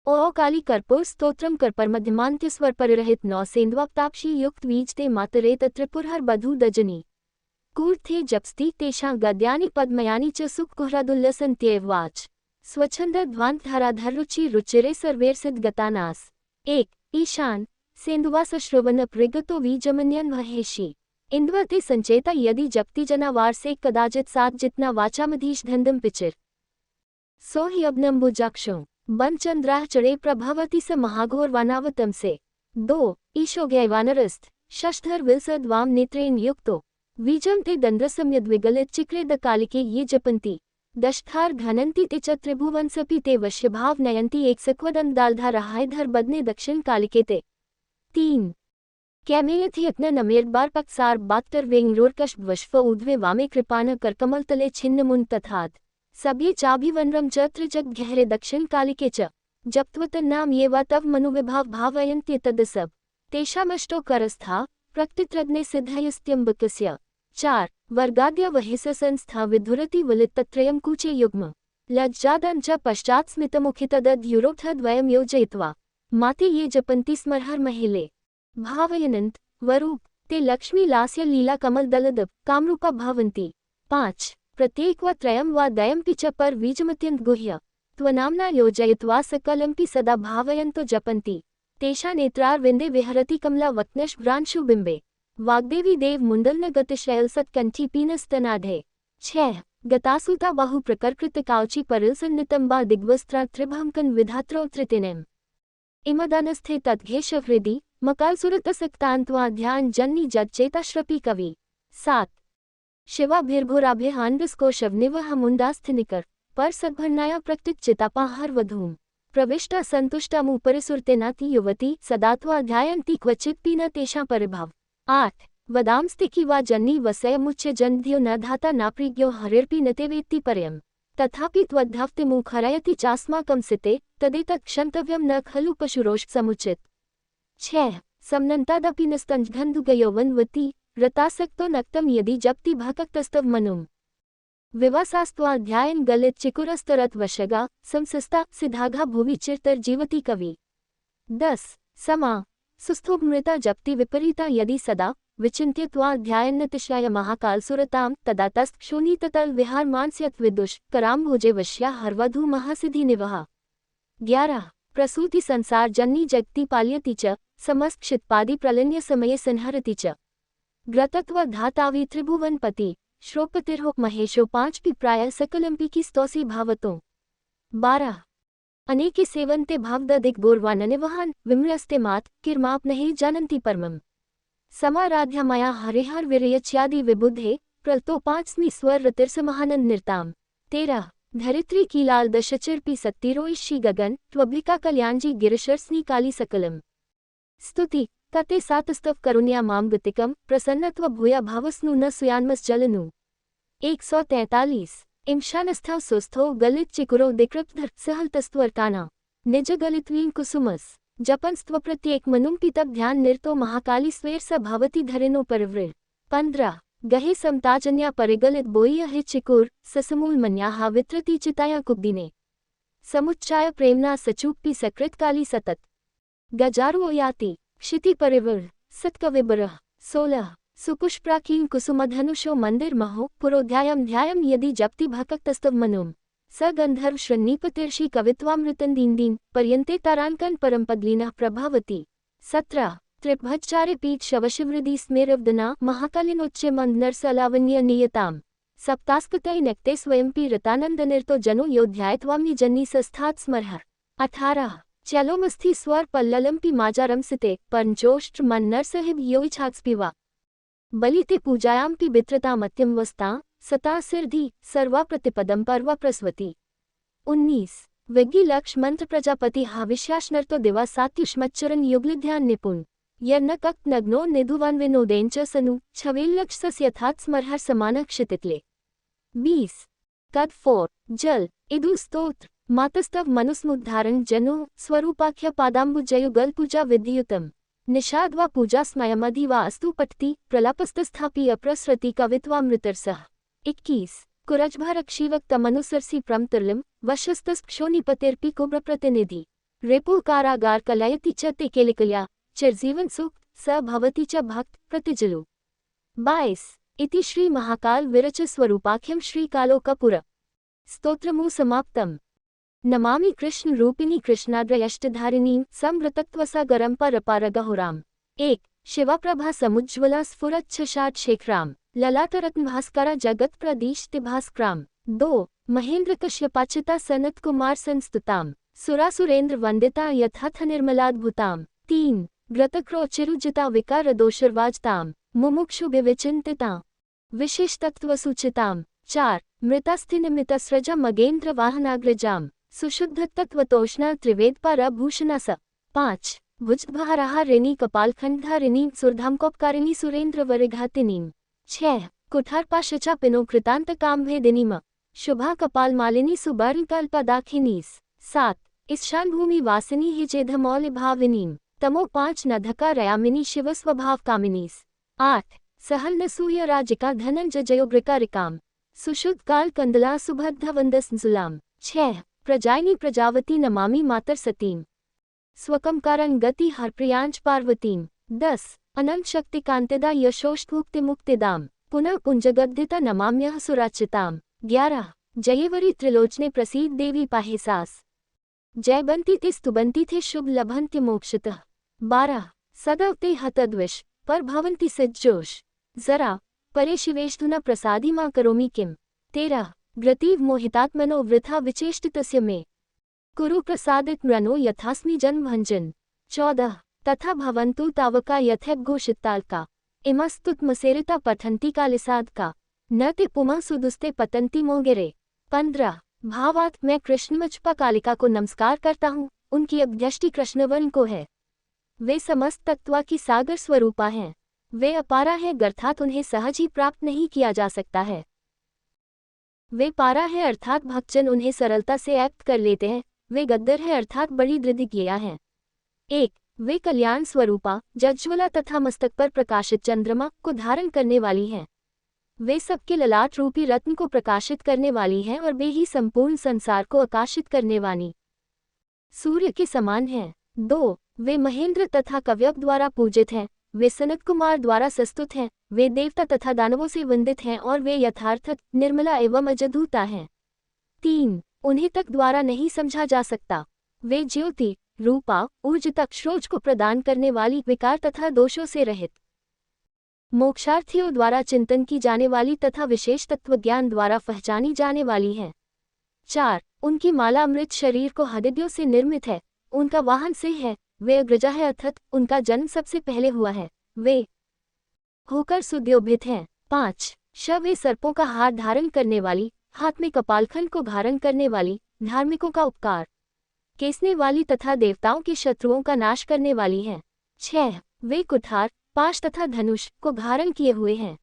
ओ काली कर्पूर स्तोत्रम कर पर मध्यमांत्य स्वर परिरहित नौ सेन्द्वाक्ताक्षी युक्त वीजते मातरे त्रिपुरहर बधू दजनी कूर्थे जपस्ति तेषां गद्यानि पद्मयानि च सुकुहरादुल्लसन्त्येवाच स्वच्छंद ध्वान्तधाराधर रुचि रुचिरे सर्वेर्सिद्ध गतानास। एक ईशान सेन्दुवास श्रवण प्रिगतो वीजमन्यन महेशी इंद्वते संचेता यदि जपति जना वारसे कदाचित सात जितना वाचामधीश धंदम पिचिर सो ही अब्नम्बुजाक्षो बन चंद्राह चढ़े प्रभवती स महाघोर वानावतम से। दो ईशो गैवानरस्थ शशधर विलसद वाम नेत्रेन युक्तो वीजम ते दंद्रसम्यद्विगलित चिक्रे द कालिके ये जपंती दशथार घनंती ते च त्रिभुवन सपी ते वश्यभाव नयंती एक सक्वदंत दालधा रहायधर बदने दक्षिण कालिके ते। तीन कैमेयथि यत्न नमेर बार पक्सार बात्तर वेंगरोरकश वश्व ऊर्ध्वे वामे कृपान करकमल तले छिन्न मुन तथाद सभ्ये चाभिवनरम च त्रिजग गहरे दक्षिण कालिके च जप्त्वत नाम ये वा तव मनुविभाव भावयन्त्य तदसब तेषामष्टो करस्था प्रक्तित्रज्ञे सिद्धयस्त्यम्बकस्य। चार वर्गाद्य वहिस संस्था विधुरति वलितत्रयं कूचे युग्म लज्जादं च पश्चात् स्मितमुखितदध्युरोक्थद्वयं योजयित्वा माते ये जपन्ति स्मरहर महिले भावयनन्त वरूप ते लक्ष्मी लास्य लीला कमल दलदब कामरूपा भवन्ति। पाँच प्रत्येक व त्रयं वा दयमपि च पर बीजमत्यंत गुह्य त्वनाम्ना योजयित्वा सकलमपि सदा भावयन्तो जपन्ति तेषा नेत्रारविन्दे विहरति कमला वक्नश्भ्रांशु बिम्बे वाग्देवी देव मुंडलन गतिशैल सत्कंठी पीनस्तनाढे। छह गतासुता बाहु प्रकर्कृत काउची परिलसन्नितंबा दिग्वस्त्रा त्रिभंकन विधात्रो तृतीयम् इमदानस्थे तद्घेश हृदि मकालसुरतसक्तान्त्वा ध्यान जन्नी जज्चेताश्रपी कवि। सात शिवाभिर्भुराभिहान्विस्कोशवनिवह मुंडास्थिनिकर पर सद्भन्नाया प्रकृत चितापाहर वधूम प्रविष्टा संतुष्टामुपरिसुरतेनाति युवती सदात्वा ध्यायन्ति क्वचित् पीन तेषां परिभाव। आठ वदांस्तिकी वा जन्नी वसयमुच्य जन्ध्यो न धाता नाप्रिज्ञो हरिर्पि न ते वेत्ति पर्यम् तथापि त्वद्भक्तिमुखरयति चास्माकं सिते तदेतत् क्षन्तव्यं न खलु पशुरोष समुचित। छह समनन्तादपि न स्तंजधन्धुगयोवन्वती रतासक्तो नक्तं यदि जप्ति भक्तस्तव मनुम् विवासास्त्वाध्यायन गलित चिकुरस्तरत वशगा संसस्ता सिधाघा भुवि चिरतर जीवति कवि। 10 समा सुस्थोमृता जप्ति विपरीता यदि सदा विचिन्त्य त्वाध्यायन्नतिशय महाकालसुरतां तदा तत्क्षोणीततल विहार मानस्यत विदुष कराम्भोजे वश्या हरवधू महासिद्धि निवहा। 11 प्रसूति संसार जन्नी जगति पाल्यति च समस्त क्षित्पादि प्रलन्य समये संहरति च ग्रतत्व धातावि त्रिभुवनपति श्रोपतिर्हो महेशो 5 पि प्राय सकलंपि की स्तौसी भावतों। 12 अनेके सेवन्ते भावदिग गोर्वाननिवहान विम्रस्ते मात किर्माप नहीं जानन्ति परमम् समाराध्या मया हरिहर विरयच्यादि विबुधे प्रलतो 5 स्वर रतिर्समहानंद निर्ताम। 13 धरित्री कीलाल दशचिरपि सत्तिरोइषि गगन त्वभिका कल्याणजी गिरिशर्स्नि काली सकलम। स्तुति तते सातस्तव करुण्या माम गतिकम प्रसन्नत्व भूया भावस्नु न सुयान्मस जलनु। 143 इमशानस्थौ सुस्थो गलित चिकुरो दिकृप्धर सहलतस्त्वर्काना निज गलित्वीं कुसुमस जपंस्त्व प्रत्येक मनुम्पि तब ध्यान निर्तो महाकाली स्वेर स भवति धरिनो परिवृ। 15 गहे समताजन्या परिगलित बोय्य हे चिकुर ससमूल मन्याहा वित्रति चिताया कुब्दिने समुच्चाय प्रेमना सचूप्पि सकृत काली सतत गजारो याति क्षिति परिवृ सत्कविबरः। 16 सुपुष्प्राकीन कुसुमधनुषो मंदिर महो पुरोध्यायम ध्यायम यदि जप्ति भक्तस्तव मनुम स गंधर्व श्रन्नीपतिर्षि कवित्वामृतंदीन्दीन पर्यन्ते तारांकन परमपद्लीनः प्रभावती। 17 त्रिभज्चारे पीठ शवशिवृदि स्मेरवदना महाकालिनोच्चे मंदनरसलावण्य नियताम सप्तास्कतै नक्ते स्वयंपि रतानंदनिर्तो जनो योध्यायत्वाम्नि जन्नी सस्थात् स्मरः। 18 चलोमस्थि स्वर पल्ललंपि माजारंसिते पंचोष्ट्र मन नरसहिब योइछाक्स्पिवा बलिते पूजायाम्पि बित्रतामत्यं वस्ता सता सिरधि सर्वा प्रतिपदम पर्वा प्रस्वती। 19 विज्ञ लक्ष मंत्र प्रजापति हाविश्याश्नर्तो दिवा सात्युष्मच्चरन युगलिध्यान निपुण यर्नकक नग्नो निधुवान्विनोदेन च सनु छवेल्लक्ष यथात् स्मरहर समान क्षितितले। 20 कद 4 जल इदु स्तोत्र मातस्तव मनुस्मुद्धारण जनो स्वरूपाख्य पादाम्बुजयुगल पूजा विधियुतम निषाद वा पूजा स्मयमधि वा अस्तु पठति प्रलापस्तस्थापि अप्रसृति कवित्वामृतरसः। 21 कुरजभरक्षीवक तमनुसरसी प्रमतुर्लिम वशस्तस्क्षोनिपतिर्पि कुब्र प्रतिनिधि रेपो कारागार कलयति च ते केलिकल्या चिरजीवन सुख स भवति च भक्त प्रतिजलु। 22 इति श्री महाकाल विरच स्वरूपाख्यम श्री कालोकपुर स्तोत्रमु समाप्तम। नमामि कृष्ण रूपिणी कृष्णाद्रयष्टधारिणीं समृतत्वसागरं परपारगहुराम्। 1 शिवाप्रभा समुज्ज्वला स्फुरच्छाट शेखराम ललाटरत्नभास्करा जगत प्रदीष्टिभास्कराम। 2 महेंद्र कश्यपाचिता सनत कुमार संस्तुताम सुरासुरेंद्र वंदिता यथाथ निर्मलाद्भुताम। 3 ग्रतक्रोचिरुजिता विकार दोषर्वाजताम मुमुक्षु विचिंतिता विशिष्टत्वसूचिताम। 4 मृतास्थिनिमितस्रजा मगेंद्र वाहनाग्रजाम सुशुद्ध तत्वतोष्णा त्रिवेदपारभूषणास। 5 भुजद्भाराहारिणी कपालखंडधारिणी सुरधामकोपकारिणी सुरेंद्र वरिघातिनीम। 6 कुठारपाशचा पिनो कृतांत कामभेदिनीम शुभा कपालमालिनी सुबर्णकल्पदाखिनीस। 7 ईशान भूमि वासिनी हिजेधमौल भाविनीम तमो 5 नधकारयामिनी शिव स्वभाव कामिनीस। 8 सहल नसूय राजिका धनंजयोग्रिकारिकाम सुशुद्ध काल कंदला सुभद्रवंदसुलाम। 6 प्रजायिनी प्रजावती नमामि मातर सतीम स्वकमकारण गति हरप्रियांच पार्वतीम। 10 अनंत शक्ति कांतिदा यशोष्ठुक्ति मुक्तिदाम पुनः कुंजगद्धिता नमाम्यः सुराचिताम। 11 जयवरी त्रिलोचने प्रसीद देवी पाहेसास जयबंती ते स्तुबंती थे शुभ लभंति मोक्षतः। 12 सदैव ते हतद्विष पर भवंती सज्जोष जरा परे शिवेष्टुना प्रसादी मां करोमि किम। 13 ग्रतीव मोहितात्मनो वृथा विचेष्टितस्य मे कुरु प्रसादित मृनो यथास्मि जन्म भंजन। 14 तथा भवन्तु तावका यथैघोषिताल्का इमस्तुतमसेरिता पठन्ति कालिसादका न ते पुमा सुदुस्ते पतंती मोगेरे। 15 भावार्थ मैं कृष्णमचपा कालिका को नमस्कार करता हूँ, उनकी अभ्यष्टि कृष्णवर्ण को है। वे समस्त तत्वा की सागर स्वरूपा हैं। वे अपारा है अर्थात उन्हें सहज ही प्राप्त नहीं किया जा सकता है। वे पारा है अर्थात भक्तजन उन्हें सरलता से ऐप्त कर लेते हैं। वे गद्दर है अर्थात बड़ी दृढ़ हैं। 1 वे कल्याण स्वरूपा जज्ज्वला तथा मस्तक पर प्रकाशित चंद्रमा को धारण करने वाली हैं। वे सबके ललाट रूपी रत्न को प्रकाशित करने वाली हैं और वे ही संपूर्ण संसार को आकाशित करने वाली सूर्य के समान हैं। 2 वे महेंद्र तथा कव्यप द्वारा पूजित हैं। वे सनत कुमार द्वारा सस्तुत हैं। वे देवता तथा दानवों से वंदित हैं और वे यथार्थ निर्मला एवं अजधूता हैं। 3 उन्हें तक द्वारा नहीं समझा जा सकता। वे ज्योति रूपा ऊर्ज तक श्रोज को प्रदान करने वाली विकार तथा दोषों से रहित मोक्षार्थियों द्वारा चिंतन की जाने वाली तथा विशेष तत्व ज्ञान द्वारा पहचानी जाने वाली हैं। 4 उनकी माला अमृत शरीर को हदिद्यों से निर्मित है। उनका वाहन सिंह है। वे अग्रजा है अर्थात उनका जन्म सबसे पहले हुआ है। वे होकर सुद्योभित हैं। 5 श वे सर्पों का हार धारण करने वाली हाथ में कपालखंड को धारण करने वाली धार्मिकों का उपकार केसने वाली तथा देवताओं के शत्रुओं का नाश करने वाली हैं। 6 वे कुठार पाश तथा धनुष को धारण किए हुए हैं।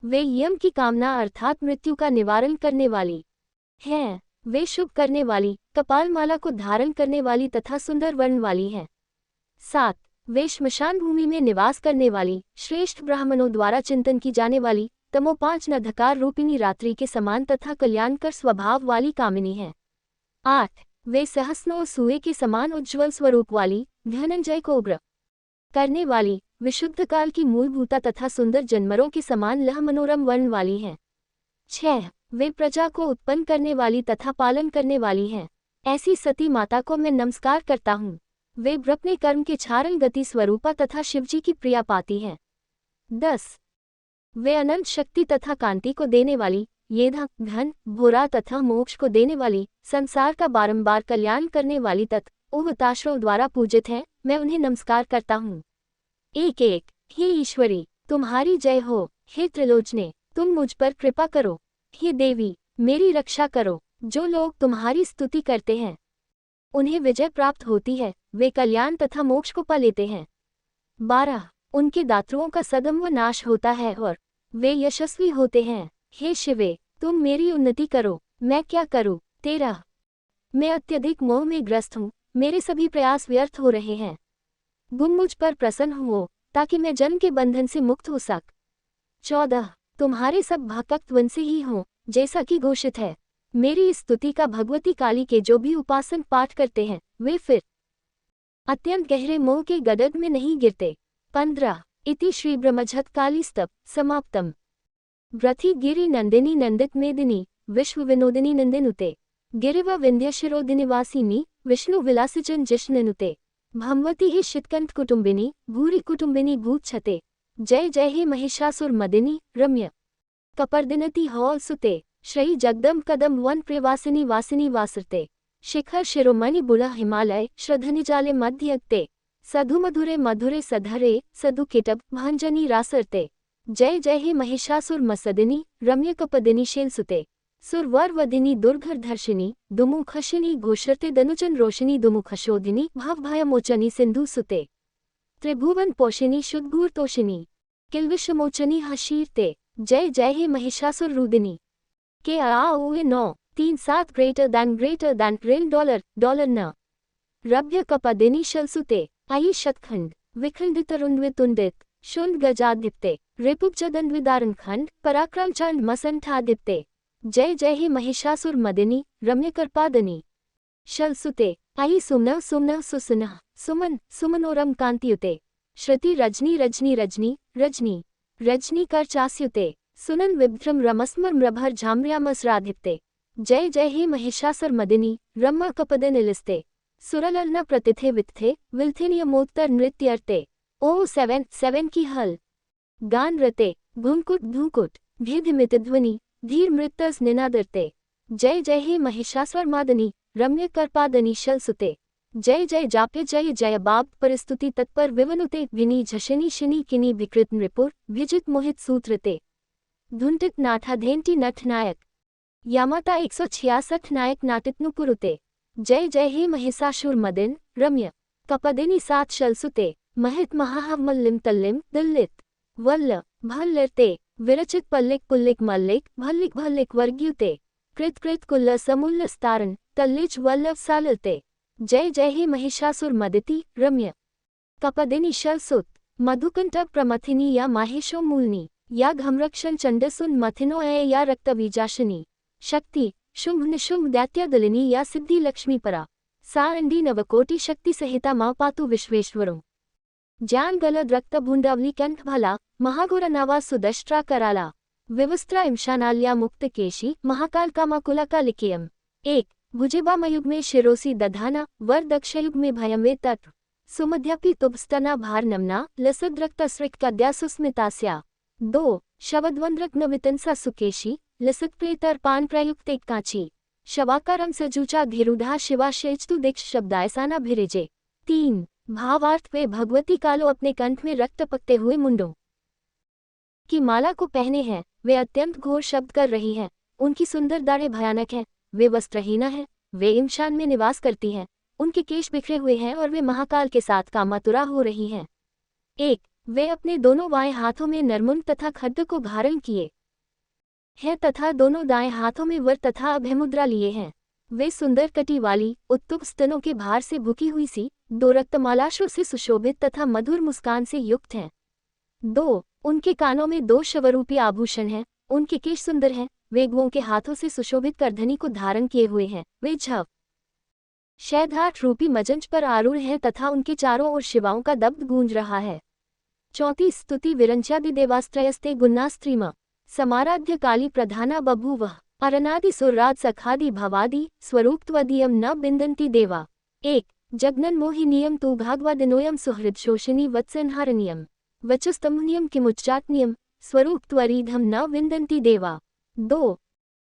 वे यम की कामना अर्थात मृत्यु का निवारण करने वाली हैं। वे शुभ करने वाली कपालमाला को धारण करने वाली तथा सुंदर वर्ण वाली हैं। 7 वे श्मशान भूमि में निवास करने वाली श्रेष्ठ ब्राह्मणों द्वारा चिंतन की जाने वाली तमो 5 नधकार रूपिणी रात्रि के समान तथा कल्याणकर स्वभाव वाली कामिनी हैं। 8 वे सहस्नो सूर्य के समान उज्ज्वल स्वरूप वाली धनंजय को उग्र करने वाली विशुद्ध काल की मूलभूता तथा सुंदर जनमरों के समान लह मनोरम वर्ण वाली हैं। 6 वे प्रजा को उत्पन्न करने वाली तथा पालन करने वाली हैं। ऐसी सती माता को मैं नमस्कार करता हूँ। वे अपने कर्म के क्षारण गति स्वरूपा तथा शिवजी की प्रिया पाती हैं। 10 वे अनंत शक्ति तथा कांति को देने वाली ये धन भोरा तथा मोक्ष को देने वाली संसार का बारंबार कल्याण करने वाली उवताश्रों द्वारा पूजित हैं। मैं उन्हें नमस्कार करता हूँ। 1 हे ईश्वरी तुम्हारी जय हो। हे त्रिलोचने तुम मुझ पर कृपा करो। हे देवी मेरी रक्षा करो। जो लोग तुम्हारी स्तुति करते हैं उन्हें विजय प्राप्त होती है। वे कल्याण तथा मोक्ष को पा लेते हैं। 12 उनके दातृओं का सदम्भ नाश होता है और वे यशस्वी होते हैं। हे शिवे तुम मेरी उन्नति करो। मैं क्या करूं। 13 मैं अत्यधिक मोह में ग्रस्त हूँ। मेरे सभी प्रयास व्यर्थ हो रहे हैं। तुम मुझ पर प्रसन्न हो ताकि मैं जन्म के बंधन से मुक्त हो सक। 14 तुम्हारे सब भक्त वंशी ही हों जैसा कि घोषित है। मेरी इस स्तुति का भगवती काली के जो भी उपासन पाठ करते हैं वे फिर अत्यंत गहरे मोह के गदग में नहीं गिरते। 15 इति श्री ब्रह्मझत्कालीस्तव समाप्तम। व्रथि गिरि नंदिनी नंदित मेदिनी विश्व विनोदिनी नंदिनुते गिरिव विंध्यशिरोदिनिवासिनी विष्णु विलासिजन जिष्णुनुते भमवती ही शितकंठ कुटुंबिनी भूरि कुटुंबिनी भूतछते जय जय हे महिषासुर मदिनी रम्य कपर्दिनति हौल सुते श्री जगदम कदम वन प्रेवासिनी वासिनी वासरते शिखर शिरोमणि बुला हिमालय श्रद्धनिजाले मध्यक्ते सधु मधुरे मधुरे सधरे सधु किटब भांजनी रासरते जय जय हे महिषासुर मसदिनी रम्य कपदिनी शेलसुते सुरवर वदिनी दुर्घर धर्षिनी दुमुखशिनी घोषरते दनुजन रोशिनी दुमुखशोधिनी भावभयमोचनी सिंधु सुते त्रिभुवन पोषिनी शुद्गूर तोषिनी किलविषमोचनी हशीरते जय जय हे महिषासुर रुदिनी के आए 937 ग्रेटर दैन रेल डॉलर न रभ्य कपदिनी शलसुते आई शतखंड विखंडितरुन्वितुंडित शुंड गजाधिप्ते रिपुपजदन्विदारण खंड पराक्रम चंड मसंठादिप्ते जय जय हे महिषासुर मदिनी रम्य कर्पादनी शलसुते आई सुमनव सुमनव सुसुनः सुमन सुमनोरम कांतियुते श्रुति रजनी रजनी रजनी रजनी रजनी कर चास्युते सुनन विभ्रम रमस्मर्मृभर झाम्र्यामसराधिप्ते जय जय हे महिषासुर मदिनी रम्य कपदनिलिस्ते सुरललना प्रतिथे वित्थे विल्थिनियमोत्तर नृत्यर्ते ओ 7 की हल गान रते भूंकुट धूकुट भेदमितध्वनि धीर मृतस निनादरते जय जय हे महिषासुर मादनी रम्य कर्पादनी शलसुते जय जय जाप्य जय जय बाब परिस्तुति तत्पर विवनुते विनी झशिनी शिनी किनी विकृत नृपुर भिजित मोहित सूत्रते धुंटित नाठाधेंटी नठ नायक यामाता 166 नायक नाटितनुपुरुते जय जय हे महिषासुर मदिन रम्य कपदिनी सात शलसुते महित महाहवमल्लिम तल्लिम दिल्लित वल्ल भल्लरते विरचित पल्लिक पुल्लिक मल्लिक भल्लिक भल्लिक वर्ग्युते कृत कृत कुल्ल समुल्ल स्तारन तल्लिच वल्लभ सालते जय जय हे महिषासुर मदिति रम्य कपदिनी शलसुत मधुकंठ प्रमथिनी या माहेशो मूलनी या घमरक्षण चंडसुन मथिनो या रक्तवीजाशिनी शक्ति शुंभ निशुंभ दैत्यादलिनी या सिद्धि लक्ष्मी परा सा अंडी नवकोटि शक्ति सहिता मां पातु विश्वेश्वरों ज्ञान गलद रक्त भूंडावली कंठ भला महाघोर नावा सुदष्ट्रा कराला विवस्त्रा इमशानाल्या मुक्त केशी महाकाल कामाकुला कालिकेयम 1 भुजिबामयुग में शिरोसी दधाना वर दक्षयुग में भयमे तत् सुमध्यापि तुभस्तना भार नमना लसद रक्त स्रिक कद्यासुस्मितास्या 2 शवद्वंद्रक नवितंसा सुकेशी लसत प्रेतर पान प्रयुक्त एक कांची शवाकारम सजूचा धीरुधा शिवाशेचतु दीक्ष शब्दायसाना भिरेजे 3 भावार्थ वे भगवती कालो अपने कंठ में रक्त पकते हुए मुंडों की माला को पहने हैं। वे अत्यंत घोर शब्द कर रही हैं। उनकी सुंदर दाढ़ें भयानक हैं। वे वस्त्रहीना हैं। वे इमशान में निवास करती हैं। उनके केश बिखरे हुए हैं और वे महाकाल के साथ कामातुरा हो रही हैं। 1 वे अपने दोनों बाएं हाथों में नरमुंड तथा खड्ग को धारण किए हैं तथा दोनों दाएं हाथों में वर तथा अभयमुद्रा लिए हैं। वे सुंदर कटी वाली उत्तुंग स्तनों के भार से भुकी हुई सी 2 रक्तमालाशों से सुशोभित तथा मधुर मुस्कान से युक्त हैं। 2 उनके कानों में 2 शवरूपी आभूषण हैं। उनके केश सुंदर हैं। वे गौओं के हाथों से सुशोभित करधनी को धारण किए हुए हैं। वे झव शैधाट रूपी मजंज पर आरूढ़ हैं तथा उनके चारों ओर शिवाओं का दब्ध गूंज रहा है। 34 स्तुति विरंच्यादि देवास्त्रयस्ते गुन्नास्त्रीमा समाराध्य काली प्रधाना बभूवः अरनादि सुरराज सखादि भवादि स्वरूपत्वदीयम न बिंदन्ति देवा। 1 जगनन मोहिनीयम तु भागवदनोयम सुहृद शोषिनी वत्संहारनीयम वचस्तम्भनीयम किमुच्चाटनीयम स्वरूपत्वरीधम न विंदन्ति देवा। 2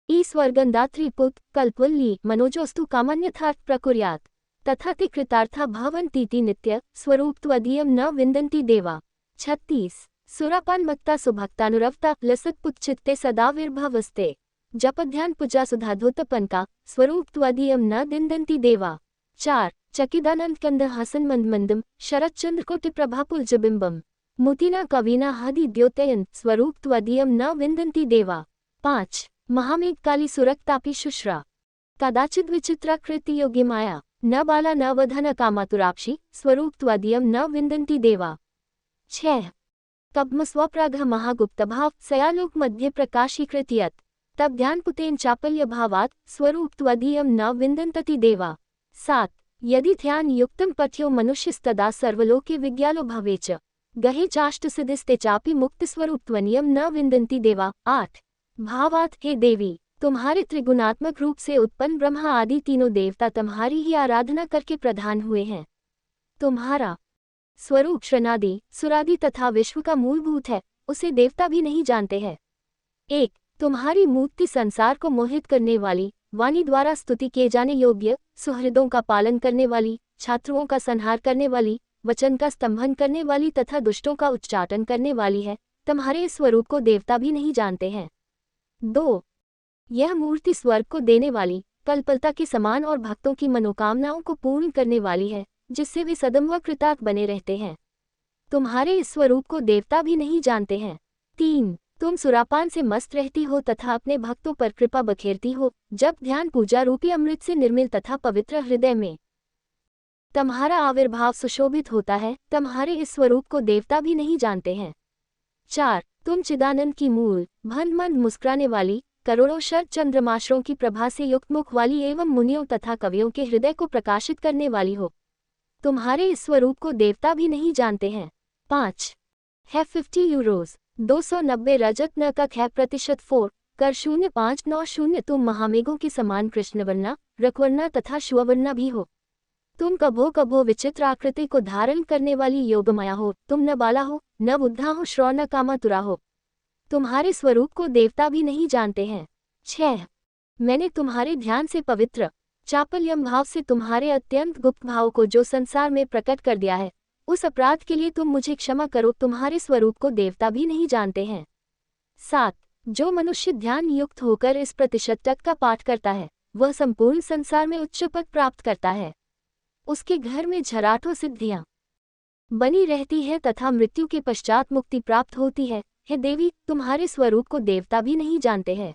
ईश्वरगंधात्री पुत कल्पवल्ली मनोजोस्तु कामन्यथार्थ प्रकुर्यात् तथा ते कृतार्था भवन्तीति नित्य स्वरूपत्वदीयम न विंदन्ति देवा। 36 सुरापान्मत्ता सुभक्तानुरवता लसत्पुच्चित्ते सदा विर्भवस्ते जपध्यान पूजा सुधाधोतपनका स्वरूपत्वदीयम न दिन्दन्ति देवा। 4 चकिदानंद कंद हसन मंदमंदम शरच्चंद्र कोटि प्रभापुलजबिंबम मुतिना कवीना हदि द्योतयन स्वरूपत्वदीयम न विन्दन्ति देवा। 5 महामेघ काली सुरक्तापि शुश्रा कदाचिद विचित्राकृति योगी माया न बाला न वधन कामातुराक्षी स्वरूपत्वदीयम न विन्दन्ति देवा। 6 कब्मस्वप्राघ महागुप्तभाव सयालोक मध्य प्रकाशीकृतयत् तब ध्यानपुतेन चापल्य भावात् स्वरूपत्वदीयम न विन्दन्ति देवा। 7 यदि ध्यान युक्तं पठ्यो मनुष्यस्तदा सर्वलोके विज्ञालो भवेच। गहे चाष्टसिद्धिस्ते चापि मुक्तिस्वरूपत्वनियम न विन्दन्ति देवा। 8 भावार्थ, हे देवी, तुम्हारे त्रिगुणात्मक रूप से उत्पन्न ब्रह्मा आदि तीनों देवता तुम्हारी ही आराधना करके प्रधान हुए हैं। तुम्हारा स्वरूप शनादि, सुरादि तथा विश्व का मूलभूत है, उसे देवता भी नहीं जानते हैं। 1 तुम्हारी मूर्ति संसार को मोहित करने वाली, वाणी द्वारा स्तुति किए जाने योग्य, सुहृदों का पालन करने वाली, छात्रुओं का संहार करने वाली, वचन का स्तंभन करने वाली तथा दुष्टों का उच्चाटन करने वाली है। तुम्हारे इस स्वरूप को देवता भी नहीं जानते हैं। 2 यह मूर्ति स्वर्ग को देने वाली, कल्पलता के समान और भक्तों की मनोकामनाओं को पूर्ण करने वाली है, जिससे वे सदम व कृतार्थ बने रहते हैं। तुम्हारे इस स्वरूप को देवता भी नहीं जानते हैं। 3 तुम सुरापान से मस्त रहती हो तथा अपने भक्तों पर कृपा बखेरती हो, जब ध्यान पूजा रूपी अमृत से निर्मल तथा पवित्र हृदय में तुम्हारा आविर्भाव सुशोभित होता है। तुम्हारे इस स्वरूप को देवता भी नहीं जानते हैं। 4 तुम चिदानंद की मूल, मंद मंद मुस्कुराने वाली, करोड़ों शरद चंद्रमाशरों की प्रभा से युक्त मुख वाली एवं मुनियों तथा कवियों के हृदय को प्रकाशित करने वाली हो। तुम्हारे इस स्वरूप को देवता भी नहीं जानते हैं। 5 है 50 यूरोज 290 रजत न का 6% 4 कर 0590। तुम महामेघों के समान कृष्णवर्णा, रक्तवर्णा तथा श्वेतवर्णा भी हो। तुम कभो कभो विचित्र आकृति को धारण करने वाली योगमाया हो। तुम न बाला हो, न बुद्धा हो, श्रौ न कामातुरा हो। तुम्हारे स्वरूप को देवता भी नहीं जानते हैं। 6 मैंने तुम्हारे ध्यान से पवित्र चापल्यम भाव से तुम्हारे अत्यंत गुप्त भाव को जो संसार में प्रकट कर दिया है, उस अपराध के लिए तुम मुझे क्षमा करो। तुम्हारे स्वरूप को देवता भी नहीं जानते हैं। 7 जो मनुष्य ध्यान युक्त होकर इस प्रतिशतक का पाठ करता है, वह संपूर्ण संसार में उच्च पद प्राप्त करता है। उसके घर में झराठों सिद्धियां बनी रहती है तथा मृत्यु के पश्चात मुक्ति प्राप्त होती है। हे देवी, तुम्हारे स्वरूप को देवता भी नहीं जानते हैं।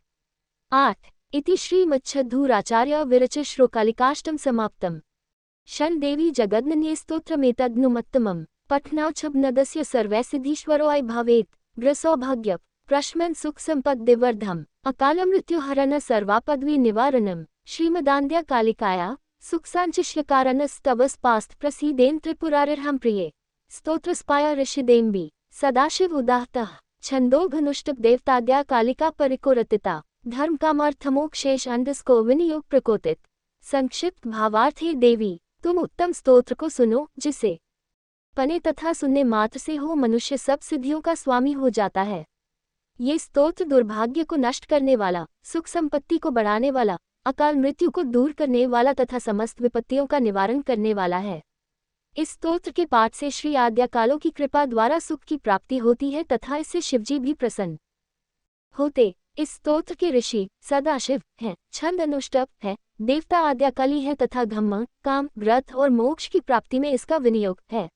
8 इति श्रीमच्छद्धूराचार्य विरचित श्लोकालिकाष्टम समाप्तम। शन देवी जगदन्ये स्तोत्रमेतदनुमत्तमं पठनाच्छब्नदस्य सर्वैसिद्धीश्वरोऽय भवेत्। ग्रसौभाग्य प्रश्मन् सुख संपद्दिवर्धम् अकाल मृत्यु हरण सर्वापद्वी निवारणम्। श्रीमदान्ध्या कालिकाया सुखसाञ्चिष्यकारणस्तवस्पास्त प्रसीदेन त्रिपुरारिर्हं प्रिये। स्तोत्रस्पाय ऋषिदेम्बि सदाशिव उदाहतः छन्दोघनुष्टप देवताद्या कालिका परिकोरतिता। धर्म कामार्थमोक्षेश अंडस्को विनियोग प्रकोतित। संक्षिप्त भावार्थ, हे देवी, तुम उत्तम स्तोत्र को सुनो, जिसे पने तथा सुनने मात्र से हो मनुष्य सब सिद्धियों का स्वामी हो जाता है। ये स्तोत्र दुर्भाग्य को नष्ट करने वाला, सुख संपत्ति को बढ़ाने वाला, अकाल मृत्यु को दूर करने वाला तथा समस्त विपत्तियों का निवारण करने वाला है। इस स्तोत्र के पाठ से श्री आद्यकालों की कृपा द्वारा सुख की प्राप्ति होती है तथा इससे शिवजी भी प्रसन्न होते। इस स्तोत्र के ऋषि सदाशिव हैं, छंद अनुष्टप है, देवता आद्यकाली है तथा धम्म, काम, व्रत और मोक्ष की प्राप्ति में इसका विनियोग है।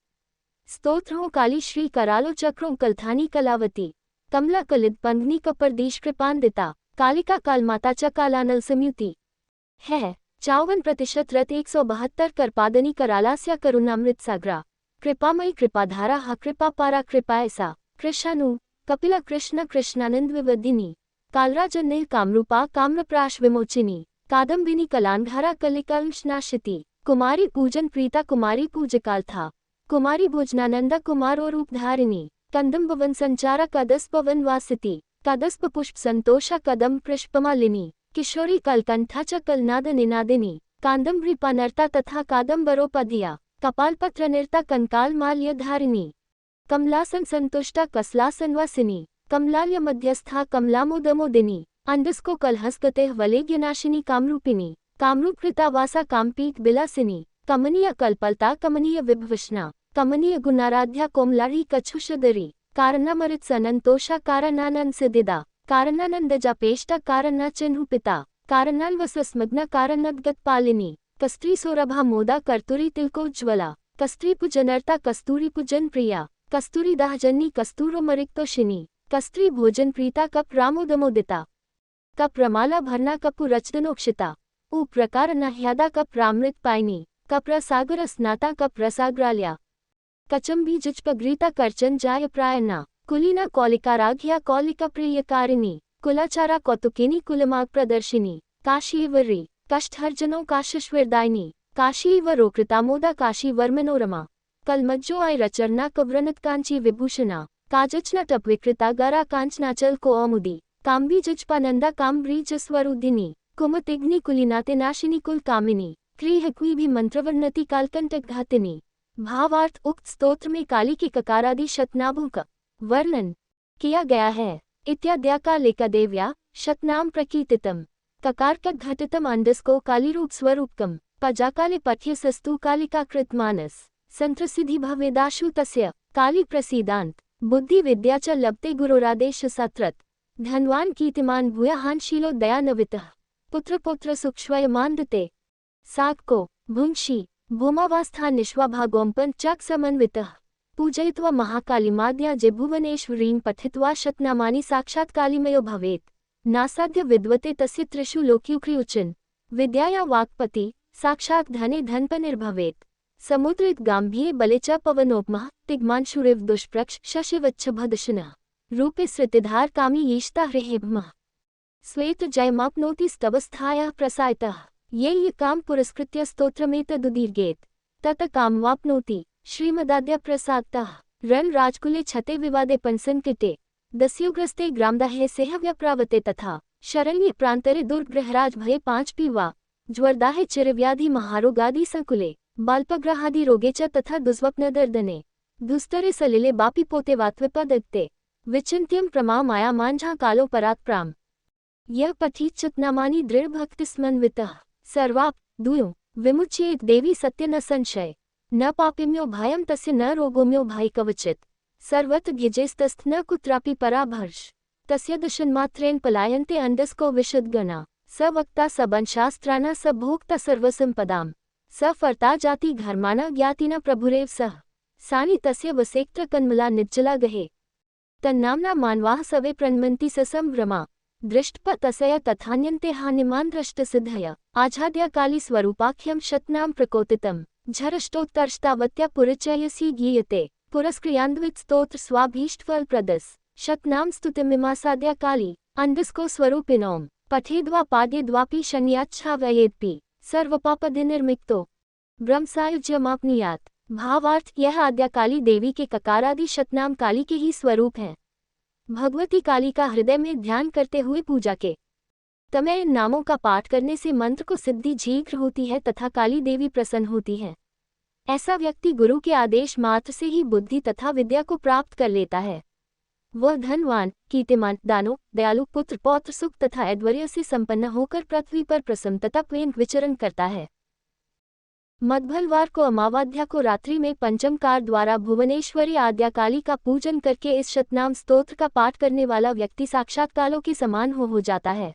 स्तोत्रों काली श्री करालो चक्रों कलथानी कलावती कमला कलिद पंगनी कपरदीश कृपान्दिता कालिका कालमाता च कालानल समयुति है। 54% रत 172 करपादनी करालास्या करुणामृत सागरा कृपामयी कृपाधारा हा कृपा पारा कृपा ऐसा कृष्णानु कपिला कृष्ण कृष्णानंद विवदिनी कालराजन्य कामरूपा काम्रप्राश विमोचिनी कादम्बिनी कलांधारा कलिकांशनाशिति कुमारी पूजन प्रीता कुमारी पूजकाल था कुमारी भोजनानंदा कुमारो रूपधारिणी कंदम्बवन संचारा कदस्पवन वासिति कदस्प पुष्प संतोषा कदम पुष्पमालिनी किशोरी कलकंठा च कलनाद निनादिनी कादम्बरीपा नर्ता तथा कादम्बरोपधिया कपालपत्र निर्ता कंकाल माल्य धारिणी कमलासन संतुष्टा कसलासनवासिनी कमलाल्य मध्यस्था कमलामोदमोदिनी अंडस्को कलहस्कतेः वलेग्यनाशिनी कामरूपिणी कामरूपकृता वासा कामपीठ बिलासिनी कमनीय कल्पलता कमनीय विभविष्णा कमनीय गुणाराध्या कोमलारी कच्छुषदरी कारणमृत सनंतोषा कारणानंद सिद्धिदा कारणानंद जापेष्टा कारणाचिन्हुपिता कारणान्वस्वस्मग्ना कारणद्गतपालिनी कस्त्री सौरभा मोदा कर्तुरी तिलकोज्ज्वला कस्त्री पूजनर्ता कस्तूरी पूजन प्रिया कस्तूरी दाहजन्नी कस्तूरोमरिक्तोषिनी कस्त्री भोजन प्रीता कप रामोदमोदिता कप रमाला भरना कपु रचदनोक्षिता उ प्रकार नह्यादा कप रामृत पायनी कप रसागर स्नाता कप रसाग्राल्या कचम्बी जिजपग्रीता कर्चन जाय प्रायना कुलीना कौलिकाराघ्या कौलिका प्रियकारिणी कुलाचारा कौतुकिनी कुलमाग प्रदर्शिनी काशीवरी कष्टहर्जनों काशिश्वरदायिनी काशी व रोकृतामोदा काशी वर्मनोरमा कलमज्जो आय रचरना कव्रनत कांची विभूषणा काजचना टपविकृता गरा कांचनाचल को अमुदी काम्बी जजपानंदा काम्ब्रीज स्वरुधिनी कुमतिग्नि कुलिनाते नाशिनी कुल कामिनी क्रीहक्वी भी मंत्रवर्णति कालकंटक घातिनी। भावार्थ उक्त स्तोत्र में काली के ककारादि शतनाभों का वर्णन किया गया है। इत्याद्याकालिकादेव्या शतनाम प्रकीर्तितम ककार का घटितम अंडस्को कालीरूप स्वरूपकम पजाकाले पठ्यसस्तु कालिकाकृत मानस संत्रसिद्धि भवेदाशु तस्य काली प्रसीदांत बुद्धि विद्या च लभते गुरोरादेश सत्रत धनवान कीर्तिमान भूयाहानशीलो दयानवितः पुत्र सुक्ष्वयमान्दते साको भुंक्षी भूमावस्था निष्वाभागोंपन चक समन्वितः पूजयित्वा महाकालीमाद्या जिभुवनेश्वरीं पठित्वा शतनामानि साक्षात् कालीमयो भवेत् नासाध्य विद्वते तस्य त्रिषु लोक्युक्रियुचिन् विद्याया वाक्पति साक्षात् धने धनपनिर्भवेत् समुद्रित गांभीर्य बले च पवनोपमः तिग्मांशुरिव दुष्प्रक्ष शशिवच्छभदशनः रूपे सृतिधार कामी ईष्ता हृहेभमः श्वेत जयमाप्नोति स्तवस्थायाः प्रसायतः ये काम पुरस्कृत्य स्तोत्रमेतदुदीर्घेत तत कामवाप्नोति श्रीमदाद्य प्रसादतः रण राजकुले छते विवादे पंसंकिते दस्युग्रस्ते ग्रामदाहे सेहव्यप्रावते तथा शरण्ये प्रांतरे दुर्गृहराज भये 5 पीवा ज्वरदाहे चिरव्याधि महारोगादि संकुले बाल्पग्रहादि रोगे च तथा दुस्वप्नदर्दने दुस्तरे सलिले बापी पोते वात्विपदत्ते विचिन्त्यं प्रमा माया मांझा कालो परात्प्राम यह पठित चतनामानि दृढ़ भक्तिस्मन्वितः सर्वाप दुयो विमुच्येत देवी सत्य न संशय न पापिम्यो भयं तस्य न रोगोम्यो भय कवचित् सर्वत्र गिजेस्तस्थ न कुत्रापि पराभर्ष तस्य दशनमात्रेण पलायन्ते अंडस्को विशदगणा स वक्ता सबनशास्त्राणा स भोक्ता सर्वसंपदाम् स फर्ता जाति घर्माणा ज्ञातिना प्रभुरेव सह सानि तस्य वसेक्त्र कन्मला निज्जला गहे तन्नाम्ना मानवाः सवे प्रणमन्ति ससंभ्रमा दृष्टप तसया तथान्यन्ते हानिमान् दृष्टसिद्धया आच्छाद्या काली स्वरूपाख्यं शतनाम प्रकोतितम् झरष्टोत्तरष्टावत्या पुरचयसी गीयते पुरस्क्रियान्वित स्तोत्र स्वाभीष्टफल प्रदस शतनाम स्तुतिमिमासाद्या काली अंडस्को स्वरूपिणोम पठेद्वा पाद्येद्वापि शन्याच्छावयेद्पि सर्वपापदिनिर्मिक्तो ब्रह्मसायुज्यमाप्नुयात्। भावार्थ यह आद्या काली देवी के ककारादि शतनाम काली के ही स्वरूप हैं। भगवती काली का हृदय में ध्यान करते हुए पूजा के तमय इन नामों का पाठ करने से मंत्र को सिद्धि शीघ्र होती है तथा काली देवी प्रसन्न होती है। ऐसा व्यक्ति गुरु के आदेश मात्र से ही बुद्धि तथा विद्या को प्राप्त कर लेता है। वह धनवान कीर्तिमान दानो दयालु पुत्र पौत्र सुख तथा ऐश्वर्य से संपन्न होकर पृथ्वी पर प्रसन्नतापूर्वक विचरण करता है। मध्वलवार को अमावाध्या को रात्रि में पंचमकार द्वारा भुवनेश्वरी आद्या काली का पूजन करके इस शतनाम स्तोत्र का पाठ करने वाला व्यक्ति साक्षात कालों के समान हो जाता है।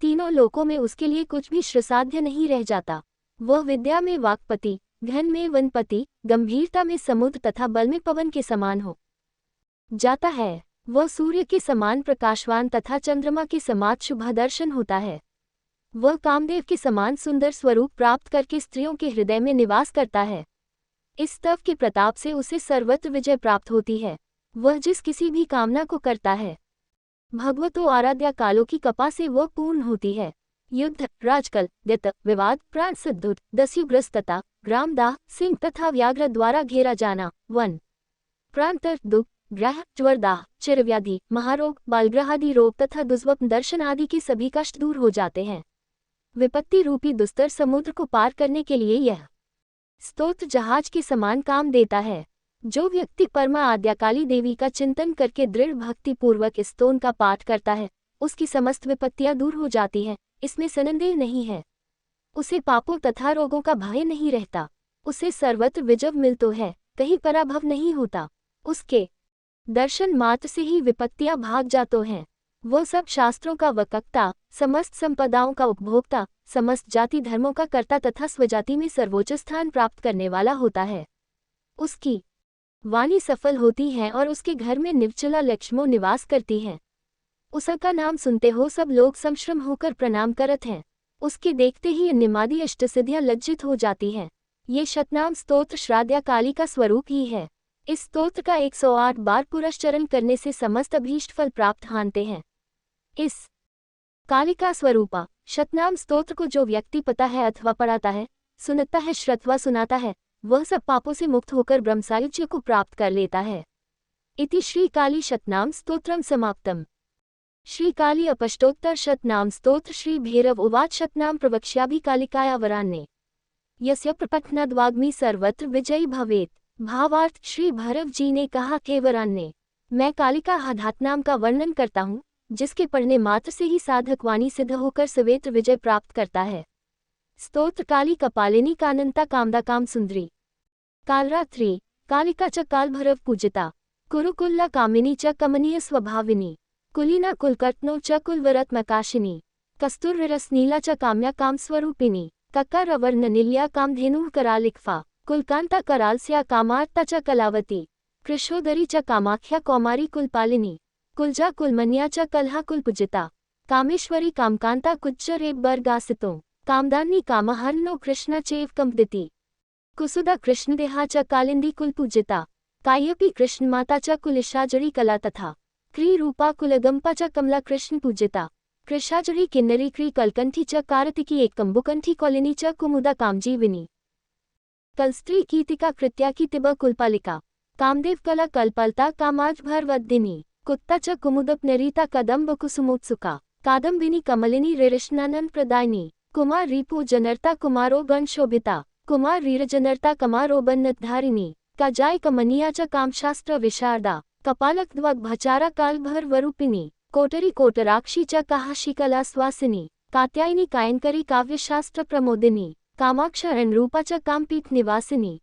तीनों लोकों में उसके लिए कुछ भी श्रसाध्य नहीं रह जाता। वह विद्या में वाक्पति, घन में वनपति, गंभीरता में समुद्र तथा बल में पवन के समान हो जाता है। वह सूर्य के समान प्रकाशवान तथा चंद्रमा के समान शुभदर्शन होता है। वह कामदेव के समान सुंदर स्वरूप प्राप्त करके स्त्रियों के हृदय में निवास करता है। इस तप के प्रताप से उसे सर्वत्र विजय प्राप्त होती है। वह जिस किसी भी कामना को करता है भगवतो आराध्या कालों की कृपा से वह पूर्ण होती है। युद्ध, राजकल, व्यत, विवाद, प्राण सिद्धुत, दस्युग्रस्तता, ग्रामदाह, सिंह तथा व्याघ्र द्वारा घेरा जाना, वन, प्रांतर, दुख, ग्रह, ज्वरदाह, चिरव्याधि, महारोग, बालग्रहादि रोग तथा दुष्स्वप्न दर्शन आदि के सभी कष्ट दूर हो जाते हैं। विपत्ति रूपी दुस्तर समुद्र को पार करने के लिए यह स्तोत्र जहाज के समान काम देता है। जो व्यक्ति परमा आद्या काली देवी का चिंतन करके दृढ़ भक्ति पूर्वक इस स्तोत्र का पाठ करता है, उसकी समस्त विपत्तियां दूर हो जाती हैं, इसमें संदेह नहीं है। उसे पापों तथा रोगों का भय नहीं रहता। उसे सर्वत्र विजय मिलतो है, कहीं पराभव नहीं होता। उसके दर्शन मात्र से ही विपत्तियां भाग जातो हैं। वह सब शास्त्रों का वक्ता, समस्त संपदाओं का उपभोक्ता, समस्त जाति धर्मों का कर्ता तथा स्वजाति में सर्वोच्च स्थान प्राप्त करने वाला होता है। उसकी वाणी सफल होती है और उसके घर में निर्जला लक्ष्मो निवास करती हैं। उसका नाम सुनते हो सब लोग संश्रम होकर प्रणाम करत हैं। उसके देखते ही निमादी अष्टसिद्धियां लज्जित हो जाती हैं। ये शतनाम स्तोत्र श्राद्या काली का स्वरूप ही है। इस स्तोत्र का 108 बार पुरस्चरण करने से समस्त अभीष्ट फल प्राप्त हानते हैं। इस कालिका स्वरूपा शतनाम स्तोत्र को जो व्यक्ति पता है अथवा पढ़ाता है, सुनता है श्रुत्वा सुनाता है, वह सब पापों से मुक्त होकर ब्रह्मसायुज्य को प्राप्त कर लेता है। इति श्री काली शतनाम स्तोत्रम समाप्तम। श्री काली अपष्टोत्तर शतनाम स्तोत्र श्री भैरव उवाच शतनाम प्रवक्ष्याभि कालिकाया वरान्ने यस्य प्रपठनाद्वाग्मी सर्वत्र विजयी भवेत्। भावार्थ श्री भैरव जी ने कहा हे वरान्ने, मैं कालिका आध्यात्म का वर्णन करता हूँ, जिसके पढ़ने मात्र से ही साधक वाणी सिद्ध होकर सवेत्र विजय प्राप्त करता है। स्तोत्र काली कपालिनी कानंता कामदा काम सुंदरी कालरात्रि कालिका च कालभैरव पूजिता कुरुकुल्ला कामिनी च कमनीय स्वभाविनी कुलीना कुलकर्तनो च कुलवरत्मकाशिनी कस्तूररसनीला च काम्या कामस्वरूपिणी कक्कारवर्णनिल्या कामधेनुः करालिक्फा कुलकांता करालस्या कामार्ता च कलावती कृशोदरी च कामाख्या कौमारी कुलपालिनी कुलजा कुलमन्या च कलहा कुलपूजिता कामेश्वरी कामकांता कुज्जरेब्बर्गासितो कामदानी कामहर्नो कृष्ण चैव कंपदिति कुसुदा कृष्णदेहा च कालिंदी कुलपूजिता कायपी कृष्णमाता च कुलिशाजरी कला तथा क्री रूपा कुलगंपा च कमला कृष्ण पूजिता कृशाजरी किन्नरी क्री कलकंठी च कार्तिकी एक कंबुकंठी कौलिनी च कुमुदा कामजीविनी कलस्त्री कीतिका कृत्या की तिब कुलपालिका कामदेव कला कलपलता कामाजभरवद्दिनी कुत्ता च कुमुदपनरीता कदम्ब कुसुमोत्सुका कादम्बिनी कमलिनी रिरिष्णानंद प्रदायिनी कुमार रिपु जनरता कुमारो गण शोभिता कुमार रीरजनरता कमारो बन्नतधारिणी काजाय कमनिया च कामशास्त्र विशारदा कपालक द्वग भचारा कालभर वरूपिणी कोटरी कोटराक्षी च काहाशिकला स्वासिनी कात्यायनी कायनकरी काव्यशास्त्र प्रमोदिनी कामाक्षरण रूपा च कामपीठ निवासिनी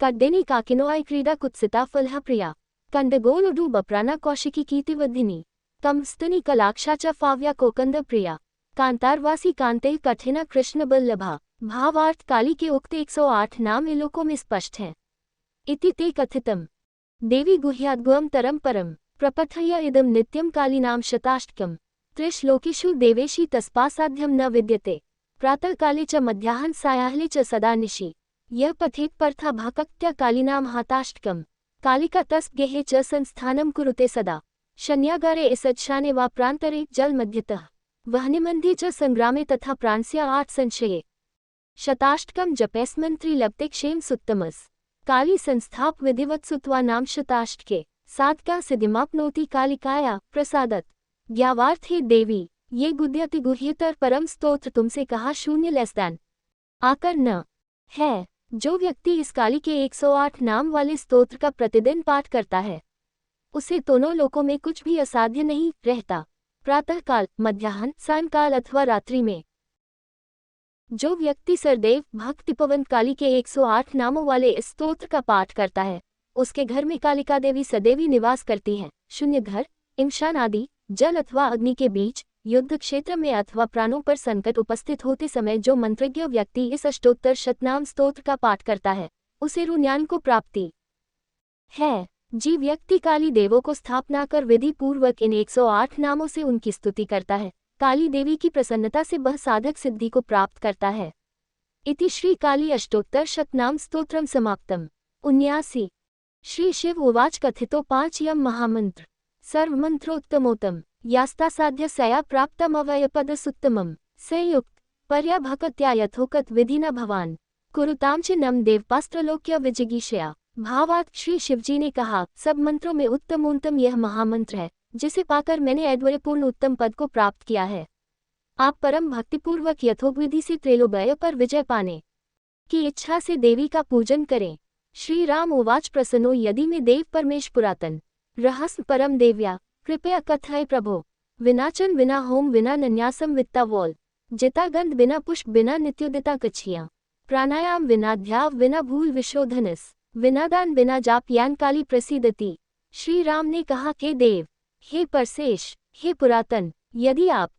कड्डेनी काकिनोआई क्रीडा कुत्सिता फलहा प्रिया कंडगोलुडू बप्राना कौशिकी कीर्तिवधिनी कमस्तनी कलाक्षा च फाव्या कोकंद प्रिया कांतारवासी कांते कठिना कृष्ण बल्लभा। भावार्थ काली के उक्त 108 नाम इलोकों में स्पष्ट हैं। इति ते कथितम देवी गुह्याद्गुहम तरम परम प्रपठय इदम नित्यम कालीनाम शताष्टकम त्रिश्लोकीषु देवेशी तस्पासाध्यम न विद्यते प्रातः काले च मध्याह्न सायाह्ने च सदा निशि यह पठेत पर्था भाकक्त्या कालीनाम हाताष्टकम कालिका तस् गेहे च संस्थानम कुरुते सदा शन्यागारे इसज्शाने वा प्रांतरे जल मध्यतः वह्निमन्ध्ये च संग्रामे तथा प्रांस्या 8 संशये शताष्टकम जपेस्मन्त्री लब्धे क्षेम सुत्तमस काली संस्थाप विधिवत सुत्वा नाम शताष्टके साधका सिद्धिमाप्नोति कालिकाया प्रसादत। ज्ञावार्थ हे देवी, ये गुह्यति गुह्यतर परम स्तोत्र तुमसे कहा शून्य लेसदैन आकर न है। जो व्यक्ति इस काली के 108 नाम वाले स्तोत्र का प्रतिदिन पाठ करता है, उसे दोनों लोकों में कुछ भी असाध्य नहीं रहता, प्रातःकाल, मध्याह्न, सायंकाल अथवा रात्रि में। जो व्यक्ति सरदेव भक्तिपवन काली के 108 नामों वाले इस स्तोत्र का पाठ करता है, उसके घर में कालिका देवी सदैव निवास करती हैं। शून्य घर, इंशान आदि, जल अथवा अग्नि के बीच, युद्ध क्षेत्र में अथवा प्राणों पर संकट उपस्थित होते समय जो मंत्रज्ञ व्यक्ति इस अष्टोत्तर शतनाम स्तोत्र का पाठ करता है, उसे ज्ञान को प्राप्ति है। जी व्यक्ति काली देवों को स्थापना कर विधि पूर्वक इन 108 नामों से उनकी स्तुति करता है, काली देवी की प्रसन्नता से वह साधक सिद्धि को प्राप्त करता है। इति श्री काली अष्टोत्तर शतनाम स्तोत्रम समाप्तम। 79 श्री शिव उवाच कथितो 5 यम महामंत्र सर्वमंत्रोत्तमोत्तम यास्ता साध्य सया प्राप्तमवयपद सुत्तमम संयुक्त पर्याभक्त्या यथोकत विधिना भवान कुरुताम चिन्नम देवपास्त्रलोक्य विजिगीषया। भावार्थ श्री शिवजी ने कहा, सब मंत्रों में उत्तमोत्तम यह महामंत्र है, जिसे पाकर मैंने ऐश्वर्यपूर्ण उत्तम पद को प्राप्त किया है। आप परम भक्तिपूर्वक यथोविधि से त्रैलोक्य पर विजय पाने की इच्छा से देवी का पूजन करें। श्री राम उवाच प्रसन्नो यदि में देव परमेश पुरातन रहस्य परम देव्या कृपया कथय प्रभो विनाचन विना होम विना नन्यासम वित्ता वोल जितागंध बिना पुष्प बिना नित्योदिता कछियां प्राणायाम विना ध्याव बिना भूल विशोधनस विनादान बिना जाप यान काली प्रसिद्धति। श्री राम ने कहा, हे देव, हे परशेष, हे पुरातन, यदि आप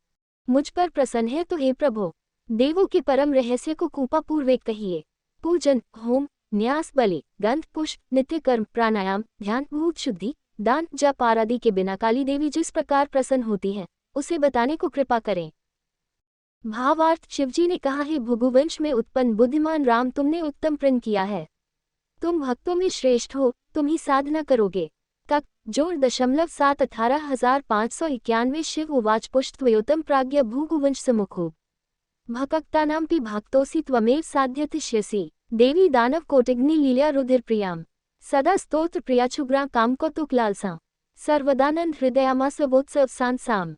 मुझ पर प्रसन्न है तो हे प्रभो देवों के परम रहस्य को कृपापूर्वक कहिए। पूजन, होम, न्यास, बलि, गंध, पुष्प, नित्य कर्म, प्राणायाम, ध्यान, भूत शुद्धि, दान, जप आदि के बिना काली देवी जिस प्रकार प्रसन्न होती है, उसे बताने को कृपा करें। भावार्थ शिवजी ने कहा, हे भृगुवंश में उत्पन्न बुद्धिमान राम, तुमने उत्तम प्रण किया है। तुम भक्तों में श्रेष्ठ हो, तुम ही साधना करोगे। कक जोड़ 0.7 18,591 शिव उवाच पुष्टत्वयोतम प्राज्ञ भृगुवंश समुखो। भक्तानांपि भक्तोऽसि त्वमेव साध्यतिष्यसि। देवी दानव कोटिग्नि लीला रुधिर प्रियाम। सदा स्तोत्र प्रियाचुग्रा काम कौतुक लालसा। सर्वदानंद हृदयामासवोत्सव सांसाम।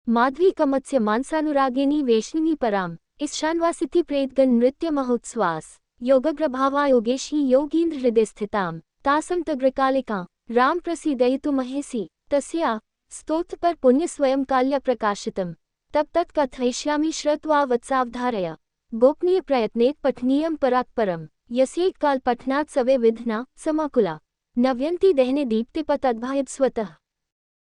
माधवी कमत्स्य मानसानुरागिनी वेश्निनी पराम। ईशानवासिति प्रेतगण नृत्य महोत्सवास। योगग्रभावा योगेशी योगींद्र हृदय स्थिताम। तासम तग्रकालिका राम प्रसीदयितु महेसी। तस्या स्तोत्र पर पुण्य स्वयं काल्य प्रकाशितम। तब तत् कथयिष्यामि श्रुत्वा वत्सावधारय। गोपनीय प्रयत्नेत पठनीयं परात्परम। यस्यैक काल पठनात् सवे विधना समाकुला। नव्यन्ति दहने दीप्तिपतद्भायब स्वतः।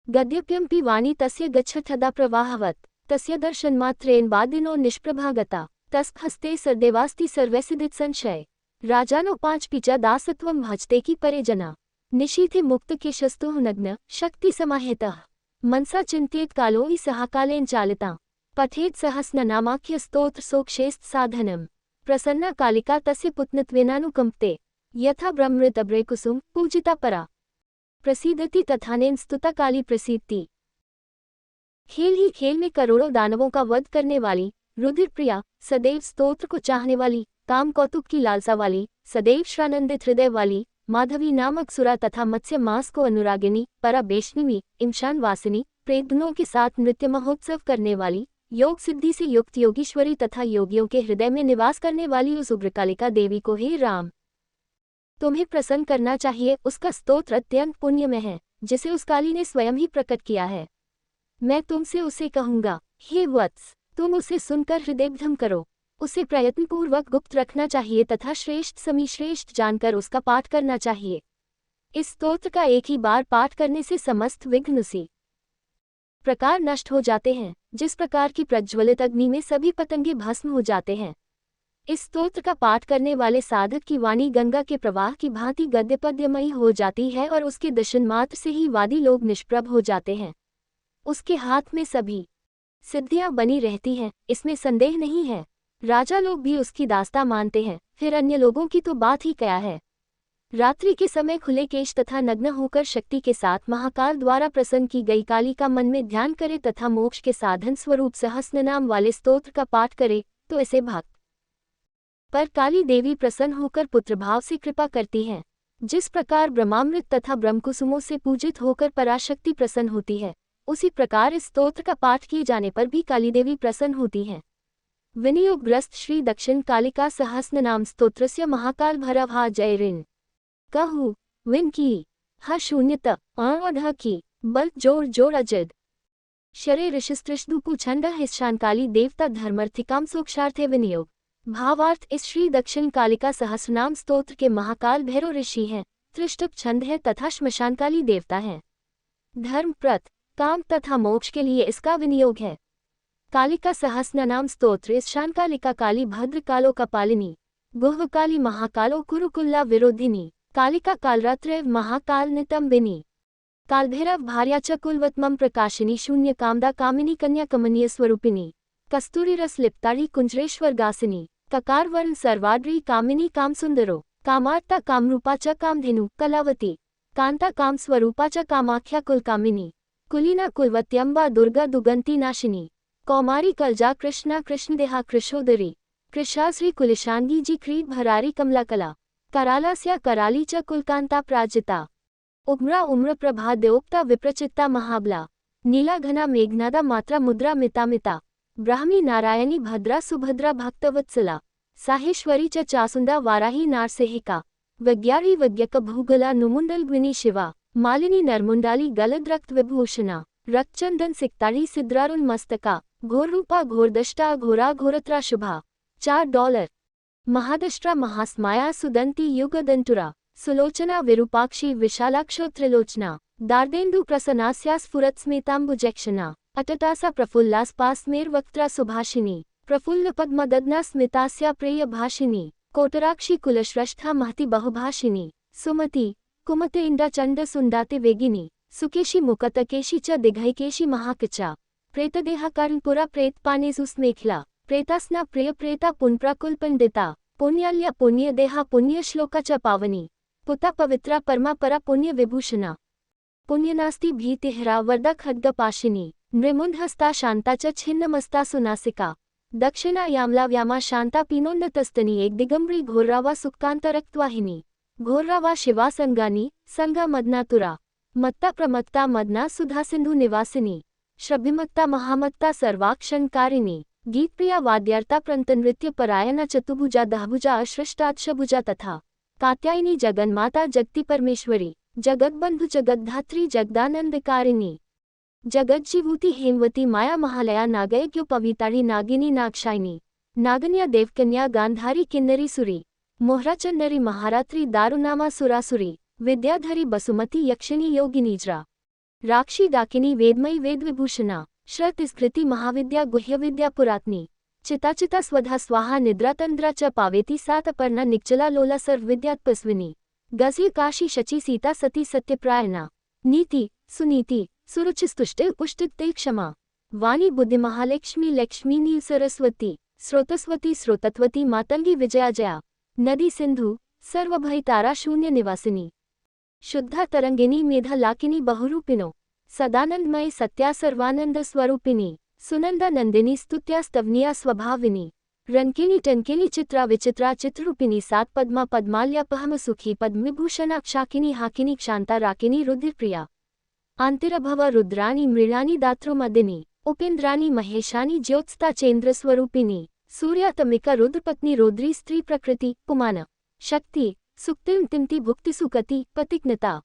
गद्यप्यंपि वाणी तस्य गच्छथदा प्रवाहवत्। तस्य दर्शनमात्रेण वादिनो निष्प्रभागता। तस्हस्ते सदैवास्ति सर्वैसिदित संशय। राजानो पांच पिचा दासत्वं भजते की परे जना। निशीथे मुक्त के शस्तुः नग्न शक्ति समाहितः। मनसा चिंत्येत कालो हि सहाकालेन चालिता। पठेत सहस्न नामाख्य स्तोत्र सोक्षेस्त साधनम। प्रसन्ना कालिका तस्य पुत्नत्वेनानुकंपते। यथा ब्रह्मृत अब्रे कुसुम पूजिता परा। प्रसीदति तथानेन स्तुता काली प्रसीदति। खेल ही खेल में करोड़ों दानवों का वध करने वाली, रुधिर प्रिया, सदैव स्तोत्र को चाहने वाली, काम कौतुक की लालसा वाली, सदैव श्रानंदित हृदय वाली, माधवी नामक सुरा तथा मत्स्य मास को अनुरागिनी, परा बेशनिमी, इमशान वासिनी, प्रेतगणों के साथ नृत्य महोत्सव करने वाली, योग सिद्धि से युक्त योगीश्वरी तथा योगियों के हृदय में निवास करने वाली उस उग्रकालिका देवी को हे राम, तुम्हें प्रसन्न करना चाहिए। उसका स्तोत्र अत्यंत पुण्यमय है, जिसे उस काली ने स्वयं ही प्रकट किया है। मैं तुमसे उसे कहूँगा, हे वत्स, तुम उसे सुनकर हृदयभ्रम करो। उसे प्रयत्नपूर्वक गुप्त रखना चाहिए तथा श्रेष्ठ श्रेष्ठ जानकर उसका पाठ करना चाहिए। इस स्तोत्र का एक ही बार पाठ करने से समस्त विघ्न उसी प्रकार नष्ट हो जाते हैं, जिस प्रकार की प्रज्वलित अग्नि में सभी पतंगे भस्म हो जाते हैं। इस स्तोत्र का पाठ करने वाले साधक की वाणी गंगा के प्रवाह की भांति गद्यपद्यमयी हो जाती है और उसके दर्शन मात्र से ही वादी लोग निष्प्रभ हो जाते हैं। उसके हाथ में सभी सिद्धियां बनी रहती हैं, इसमें संदेह नहीं है। राजा लोग भी उसकी दास्ता मानते हैं, फिर अन्य लोगों की तो बात ही क्या है। रात्रि के समय खुले केश तथा नग्न होकर शक्ति के साथ महाकाल द्वारा प्रसन्न की गई काली का मन में ध्यान करे तथा मोक्ष के साधन स्वरूप सहस्र नाम वाले स्तोत्र का पाठ करे तो ऐसे भक्त पर काली देवी प्रसन्न होकर पुत्रभाव से कृपा करती हैं। जिस प्रकार ब्रह्मामृत तथा ब्रह्मकुसुमों से पूजित होकर पराशक्ति प्रसन्न होती है, उसी प्रकार इस स्तोत्र का पाठ किए जाने पर भी काली देवी प्रसन्न होती हैं। विनियोगग्रस्त श्री दक्षिण कालिका सहस्र नाम स्तोत्रस्य महाकाल भरभा जय ऋण कहु विन की ह शून्यत अध की बल जोर जोर अजद शरे ऋषिस्त्रिशदुपु छंद हिस्शान काली देवता धर्मर्थिकाम सोक्षार्थे विनियोग। भावार्थ, इस श्री दक्षिण कालिका सहस्रनाम स्तोत्र के महाकाल भैरव ऋषि हैं, त्रिष्टुप छंद है तथा श्मशानकाली देवता हैं। धर्म प्रत काम तथा मोक्ष के लिए इसका विनियोग है। कालिका सहस्रनाम स्तोत्र ईशान कालिका काली भद्र कालो कपालिनी गुह्व काली महाकालो कुरुकुल्ला विरोधिनी कालिका कालरात्र महाकाल नितंबिनी कालभैरव भार्याच कुलवत्मम प्रकाशिनी शून्य कामदा कामिनी कन्या कमनीय स्वरूपिनी कस्तूरी रस लिप्ताड़ी कुंजरेश्वर गासिनी ककार वर्ण सर्वाड्री कामिनी काम सुंदरो कामार्ता कामरूपा च कामधेनु कलावती कांता काम स्वरूपा च कामाख्या कुलकामिनी कुलीना कुलवत्यंबा दुर्गा दुगंती नाशिनी कौमारी कलजा कृष्णा कृष्णदेहा कृशोदरी कृशाश्री कुलिशांगी जी क्रीड भरारी कमलाकला करालास्या कराली च कुलकांता प्राजिता उम्रा उम्र प्रभा देवोक्ता विप्रचित्ता महाबला नीला घना मेघनादा मात्रा मुद्रा मिता ब्राह्मी नारायणी भद्रा सुभद्रा भक्तवत्सला साहेश्वरी च चासुंदा वाराही नारसेहिका विज्ञारी विज्ञक भूगला नुमुंडल ग्विनी शिवा मालिनी नरमुंडाली गलद रक्त विभूषणा रक्तचंदन सिक्ताड़ी सिद्रारुण मस्तका घोररूपा घोरदष्टा घोरा घोरत्रा शुभा $4 महादष्ट्रा महास्माया सुदंती युगदंतुरा सुलोचना विरूपाक्षी विशालाक्षो त्रिलोचना दार्देन्दु प्रसन्नास्या स्फुरत्स्मिताम्बुजक्षणा अटटासा प्रफुल्लास्पास्मेर वक्त्रा सुभाषिनी प्रफुल्ल पद्मदग्ना स्मितास्या प्रेय भाषिनी कोटराक्षी कुलश्रेष्ठा महति बहुभाषिनी सुमति कुमते इंदा चंड सुंदाते वेगिनी सुकेशी मुकतकेशी च दिघैकेशी महाकिचा प्रेतदेहा कर्णपुरा प्रेतपानेजुस्मेखला प्रेतास्ना प्रिय प्रेता पुनप्राकुल पंडिता पुण्याल्या पुण्यदेहा पुण्यश्लोका च पावनी पुता पवित्रा परमा परा पुण्य विभूषणा पुण्यनास्ति भीतिहरा वरदा खड्गपाशिनी नृमुंडहस्ता शांता च छिन्नमस्ता सुनासिका दक्षिणायामला व्यामा शांता पिनोन्नतस्तनी एक दिगंबरी घोर्रावा सुक्कांतरक्त्वाहिनी घोर्रावा शिवा संगानी संगा मदनातुरा मत्ता प्रमत्ता मदना सुधा सिंधु निवासिनी श्रभिमत्ता महामत्ता सर्वाक्षणकारिणी गीतप्रिया वाद्यार्ता प्रंतनृत्य परायणा चतुभुजा दहभुजा अश्रष्टाक्षभुजा तथा कात्यायनी जगन्माता जगति परमेश्वरी जगद्बंधु जगद्धात्री जगदानंदकारिणी जगज्जीवूति हेमवती माया महालया नागयज्ञ पविताड़ी नागिनी नागशायिनी नागन्या देवकन्या गांधारी किन्नरी सुरी मोहराचन्नरी महारात्रि दारुनामा सुरासुरी विद्याधरी बसुमती यक्षिणी योगिनीज्रा राक्षी डाकिनी वेदमयी वेदविभूषणा श्रतिस्कृति महाविद्या गुह्यविद्या पुरातनी चिताचिता स्वधा स्वाहा निद्रातंद्रा च पावेती सात अपर्णा निक्चला लोला सर्वविद्यात्पस्विनी गज़ी काशी शची सीता सती सत्यप्रायणा नीति सुनीति सुरुचिस्तुष्टि पुष्टिते क्षमा वाणी बुद्धि महालक्ष्मी लक्ष्मीनी सरस्वती स्रोतस्वती स्रोतत्वती मातंगी विजया जया नदी सिंधु सर्वभय तारा शून्य निवासिनी शुद्धा तरंगिनी मेधा लाकिनी बहुरूपिणो सदानंदमय सत्या सर्वानंद स्वरूपिणी सुनंदा नंदिनी स्तुत्या स्तवनिया स्वभाविनी रंकिनी टंकिनी चित्रा विचित्रा चित्ररूपिणी सात पद्मा पद्माल्या पहम सुखी पद्मविभूषणाक्षाकिनी हाकिनी क्षांता राकिनी रुद्रप्रिया आंतिरभव रुद्राणी मृणानी दात्रोमदिनी उपेन्द्राणी महेशानी ज्योत्स्ता चेन्द्रस्वरूपिणी सूर्यातमिका रुद्रपत्नी रोद्री स्त्री प्रकृति पुमान शक्ति सुक्तिं तिम्ति भुक्ति सुकति पतिक्नता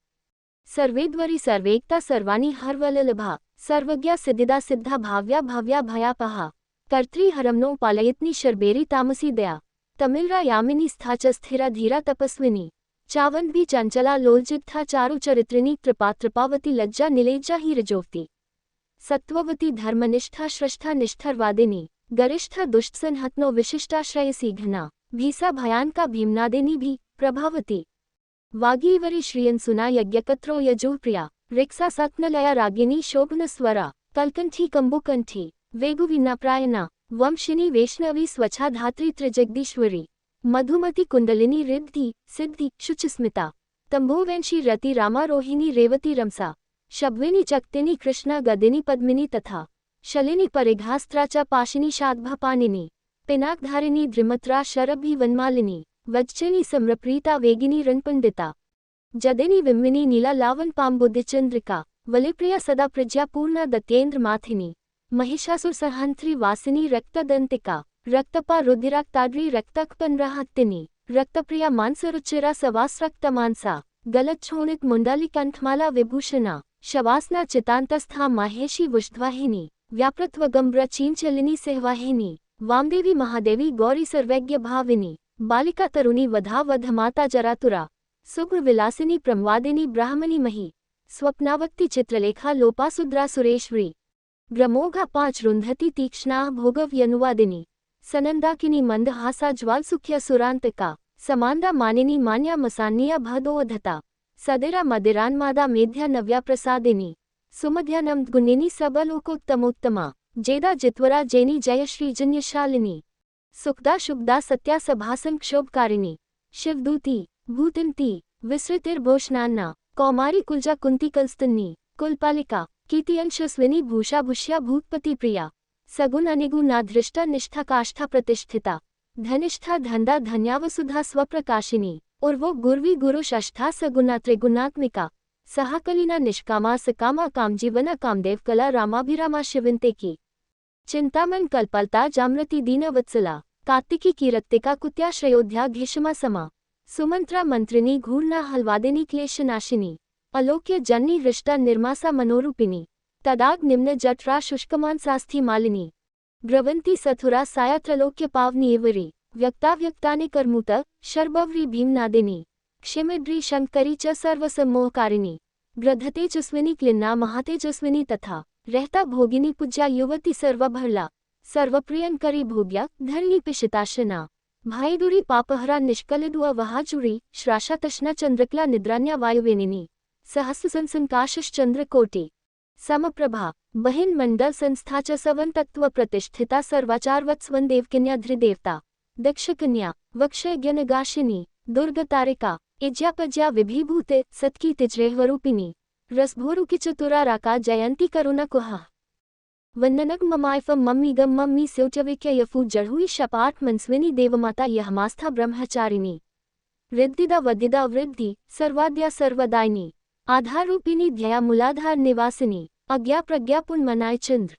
सर्वेद्वरी सर्वेक्ता सर्वाणी हर्वललभा सर्वज्ञा सिद्धिदा सिद्धा भाव्या भव्या भयापहा कर्त्री हरमनो पालयित्नी शर्बेरी तामसी दया तमिलरा यामिनी स्थाच स्थिरा धीरा तपस्विनी चावंद्वी चंचला लोलजित्था चारु चरित्रिणी कृपा कृपावती लज्जा निलेज्जा ही रजोवती सत्ववती धर्मनिष्ठा श्रेष्ठा निष्ठरवादिनी गरिष्ठा दुष्टसंहतनो विशिष्टाश्रयसी घना भीसा भयानका भीमनादिनी भी प्रभावती वागीवरी श्रियंसुना यज्ञकत्रो यजोप्रिया रिक्सा सत्नलया रागिनी शोभनस्वरा कलकंठी कंबुकंठी वेगुविनाप्रायणा वंशिनी वैष्णवी स्वच्छा धात्री त्रिजगदीश्वरी मधुमती कुंडलिनी रिद्धि सिद्धि शुचिस्मिता तंभोवंशी रति रामारोहिणी रेवती रमसा शब्विनी चक्तिनी कृष्णा गदिनी पद्मिनी तथा शलिनी परिघास्त्राचा पाशिनी शाद्भापानिनी पिनाकधारिणी द्रिमत्रा शरभि वनमालिनी वज्जनी सम्रप्रीता वेगिनी रणपंडिता जदिनी विम्मिनी नीला लावन पाम्बुदिचंद्रिका वलिप्रिया सदा प्रज्ञा पूर्णा दत्येन्द्र माथिनी महिषासुर सहंत्री वासिनी रक्तदंतिका रक्तपा रुधिराक्ताद्री रक्तकपनराहत्तिनी रक्तप्रिया मांसरुचिरा सवास रक्तमांसा गलच्छोणित मुंडाली कंठमाला विभूषणा शवासना चितांतस्था माहेशी वुष्ध्वाहिनी व्यापृत्वगम्ब्र चींचलिनी सेहवाहिनी वामदेवी महादेवी गौरी सर्वज्ञ भाविनी बालिका तरुणी वधा वधमाता जरातुरा सुग्र विलासिनी प्रमवादिनी ब्राह्मणी मही स्वप्नावक्ति चित्रलेखा लोपासुद्रा सुरेश्वरी ब्रह्मोघा पांच रुंधति तीक्ष्णा भोगव्यनुवादिनी सनंदाकिनी मंदहासा ज्वालसुख्या सुरांतिका समांदा मानिनी मान्या मसान्या भदोधता सदिरा मदिरान्मादा मेध्या नव्या प्रसादिनी सुमध्यानंद गुणिनी सबलोकोत्तमोत्तमा जेदा जित्वरा जेनी जयश्री जन्यशालिनी सुखदा शुभदा सत्या सभासन क्षोभकारिणी शिवदूती भूतिंती विसृतिर्भोषणान्ना कौमारी कुलजा कुंती कलस्तन्नी कुलपालिका कीर्तियंशस्विनी भूषाभूष्या भूतपति प्रिया सगुण अनिगुणा धृष्टा निष्ठा काष्ठा प्रतिष्ठिता धनिष्ठा धंधा धन्यावसुधा स्वप्रकाशिनी उर्वो गुर्वी गुरु षष्ठा सगुणा त्रिगुणात्मिका सहाकलिना निष्कामा सकामा कामजीवना कामदेव कला रामाभिरामा शिविंते की चिंतामन कल्पलता जामृति दीनवत्सला कार्तिकी कीरत्तिका कुत्याश्रयोध्या घिषमा समा सुमंत्रा मंत्रिनी घूर्णा हलवादिनी क्लेशनाशिनी अलोक्य जन्नी हृष्टा निर्मासा मनोरूपिणी तदाग निम्न जठरा शुष्कमांसास्थि मालिनी ग्रवंती सथुरा साया त्रलोक्य पावनी एवरी व्यक्ताव्यक्तानि कर्मुत शर्बव्री भीमनादिनी क्षिमिड्री शंकरी च सर्वसम्मोहकारिणी ग्रधतेजस्विनी क्लिन्ना महातेजस्विनी तथा रहता भोगिनी पूज्या युवती सर्वभरला सर्वप्रियंकरी भोग्या धरणी पिशिताशना भाईदुरी पापहरा निष्कलदुआ वहाजुरी श्राशा तशना चंद्रकला निद्रान्या वायुवेनिनी सहस्रसंकाशश्चंद्रकोटि समप्रभा बहिन मंडल संस्था च सवन तत्व प्रतिष्ठिता सर्वाचारवत्स्वन देवकन्या धृदेवता दक्षकन्या वक्षयज्ञनगाशिनी दुर्गतारिका इज्यापज्या विभीभूते सत्की तिज्रेहवरूपिणी रसभोरुकी चतुरा राका जयंती करुणा कुहा। वन्ननग ममायफम मम्मीगम मम्मी स्योचविक्य यफू जड़हुई शपार्थ मनस्विनी देवमाता यहमास्था ब्रह्मचारिणी रिद्धिदा वद्यदा वृद्धि सर्वाद्या सर्वदायिनी आधारूपिणी ध्यया मूलाधार निवासिनी अज्ञा प्रज्ञा पुन्मनाय चंद्र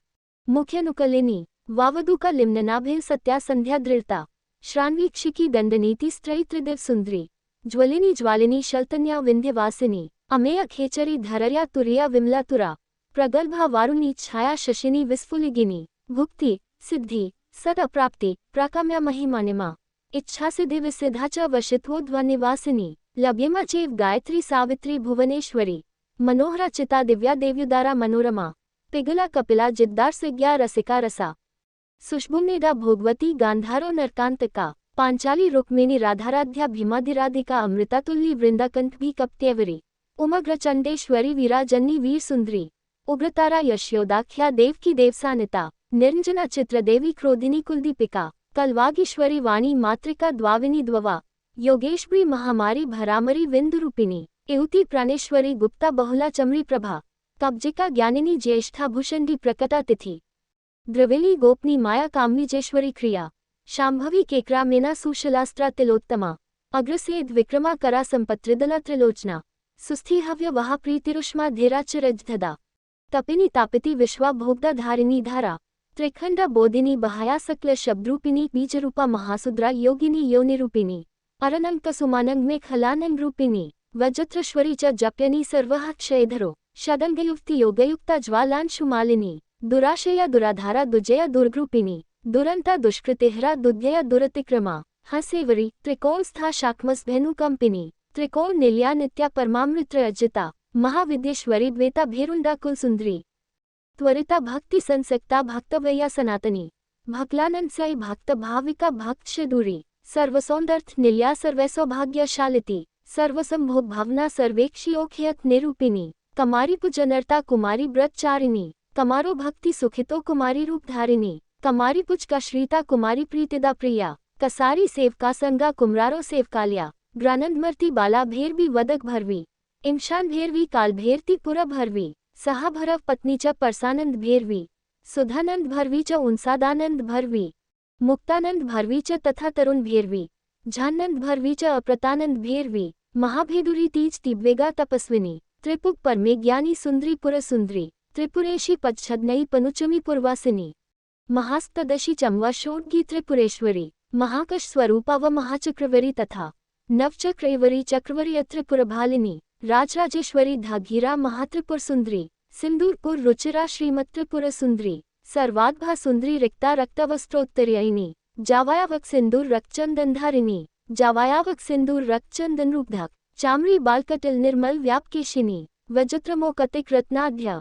मुख्यनुकलिनी वावदुका लिम्ननाभिल सत्या संध्या दृढ़ता श्रान्वीक्षिकी दंडनीति स्त्रैत्रिदिव सुंदरी ज्वलिनी ज्वालिनी शल्तन्या विंध्यवासिनी अमेय खेचरी धरर्या तुरिया विमलातुरा प्रगल्भा वारुणी छाया शशिनी विस्फुलिगिनी भुक्ति सिद्धि सत अप्राप्ति प्राकाम्या महिमानिमा इच्छा सिद्धि विसिद्धा च वशित्वोद्वनिवासिनी लभ्यमा चेव गायत्री सावित्री भुवनेश्वरी मनोहरा चिता दिव्या देव्युदारा मनोरमा पिगला कपिला जिद्दार सिज्ञा रसिका रसा सुष्भुम्नेदा भोगवती गांधारो नरकांतिका पांचाली रुक्मिणी राधाराध्या भीमाधिराधिका अमृतातुल्ली वृंदाकंठ भी कप्त्यवरी उमग्रचंडेश्वरी वीराजन्नी वीर सुंदरी उग्रतारा यशोदाख्या देव की देवसानिता निरंजना चित्रदेवी क्रोधिनी कुलदीपिका कलवागीश्वरी वाणी मातृका द्वाविनी द्ववा योगेश्वरी महामारी भरामरी विंदुरूपिणी एवती प्राणेश्वरी गुप्ता बहुला चमरी प्रभा कब्जिका ज्ञानिनी ज्येष्ठा भूषंडी प्रकटा तिथि द्रविणी गोपनी माया कामवीजेश्वरी क्रिया शांभवी केकरा मेना सुशलास्त्रा तिलोत्तमा अग्रसेद विक्रमा करा संपत्रिदला त्रिलोचना सुस्थिहव्य वहा प्रीतिरुष्मा धीराचरजधदा तपिनी तापिती विश्वा भोगदा धारिणी धारा त्रिखंडा बोधिनी बहाया सकल शब्दरूपिणी बीजरूपा महासुद्रा योगिनी योनिरूपिणी अरनंग कसुमानंग में खलानंग रूपिणी वज्रश्वरी च जप्यनी सर्वः क्षयधरो षडंगयुक्ति योगयुक्ता ज्वालांशुमालिनी दुराशया दुराधारा दुजया दुर्गरूपिणी दुरंता दुष्कृतिहरा दुध्यया दुरतिक्रमा हसेवरी त्रिकोणस्था शाक्मस्भेनुकंपिनी त्रिकोण निल्या नित्या परमामृत्रअजिता महाविद्येश्वरी द्वेता भेरुंडा कुलसुंदरी त्वरिता भक्ति संसक्ता भक्तवैया सनातनी भक्लानंदसाई भक्त भाविका भक्त शिदूरी सर्वसौंदर्थ निल्या सर्वसौभाग्यशालिती सर्वसंभोग भावना सर्वेक्षयोख्यत निरूपिणी कमारी पुजनरता कुमारी व्रतचारिणी कमारो भक्ति सुखितो कुमारी रूपधारिणी कमारी पुज का श्रीता कुमारी प्रीतिदा प्रिया कसारी सेवका संगा कुमरारो सेवकालिया ग्रानंदमर्ति बाला भेरवी वदक भरवी इमशान भेरवी काल भेरती पुरा भरवी सहा भरव पत्नी च परसानंद भेरवी सुधानंद भरवी च उनसादानंद भरवी मुक्तानंद भरवी च तथा तरुण भेरवी झानंद भरवी च अप्रतानंद भेरवी महाभेदुरी तीज तिब्वेगा तपस्विनी त्रिपुक परमे ज्ञानी सुंदरी पुरसुंदरी त्रिपुरेशी पच्छदनई पनुचमी पुरवासिनी महास्तदशी चमवा शोडगी त्रिपुरेश्वरी महाकश स्वरूपा व महाचक्रवरी तथा नवचक्रैवरी चक्रवरी त्रिपुरभालिनी राजराजेश्वरी धागीरा महात्रिपुर सुंदरी सिंदूरपुर रुचिरा श्रीमत्रिपुर सुंदरी सर्वाद्भा सुंदरी रिक्ता रक्तवस्त्रोत्तरयिनी जावायावक सिंदूर रक्तचंदनधारिणी जावायावक सिंदूर रक्तचंदन रूपधक चामरी बालकटिल निर्मल व्यापकेशिनी वज्रमो कतिक रत्नाध्या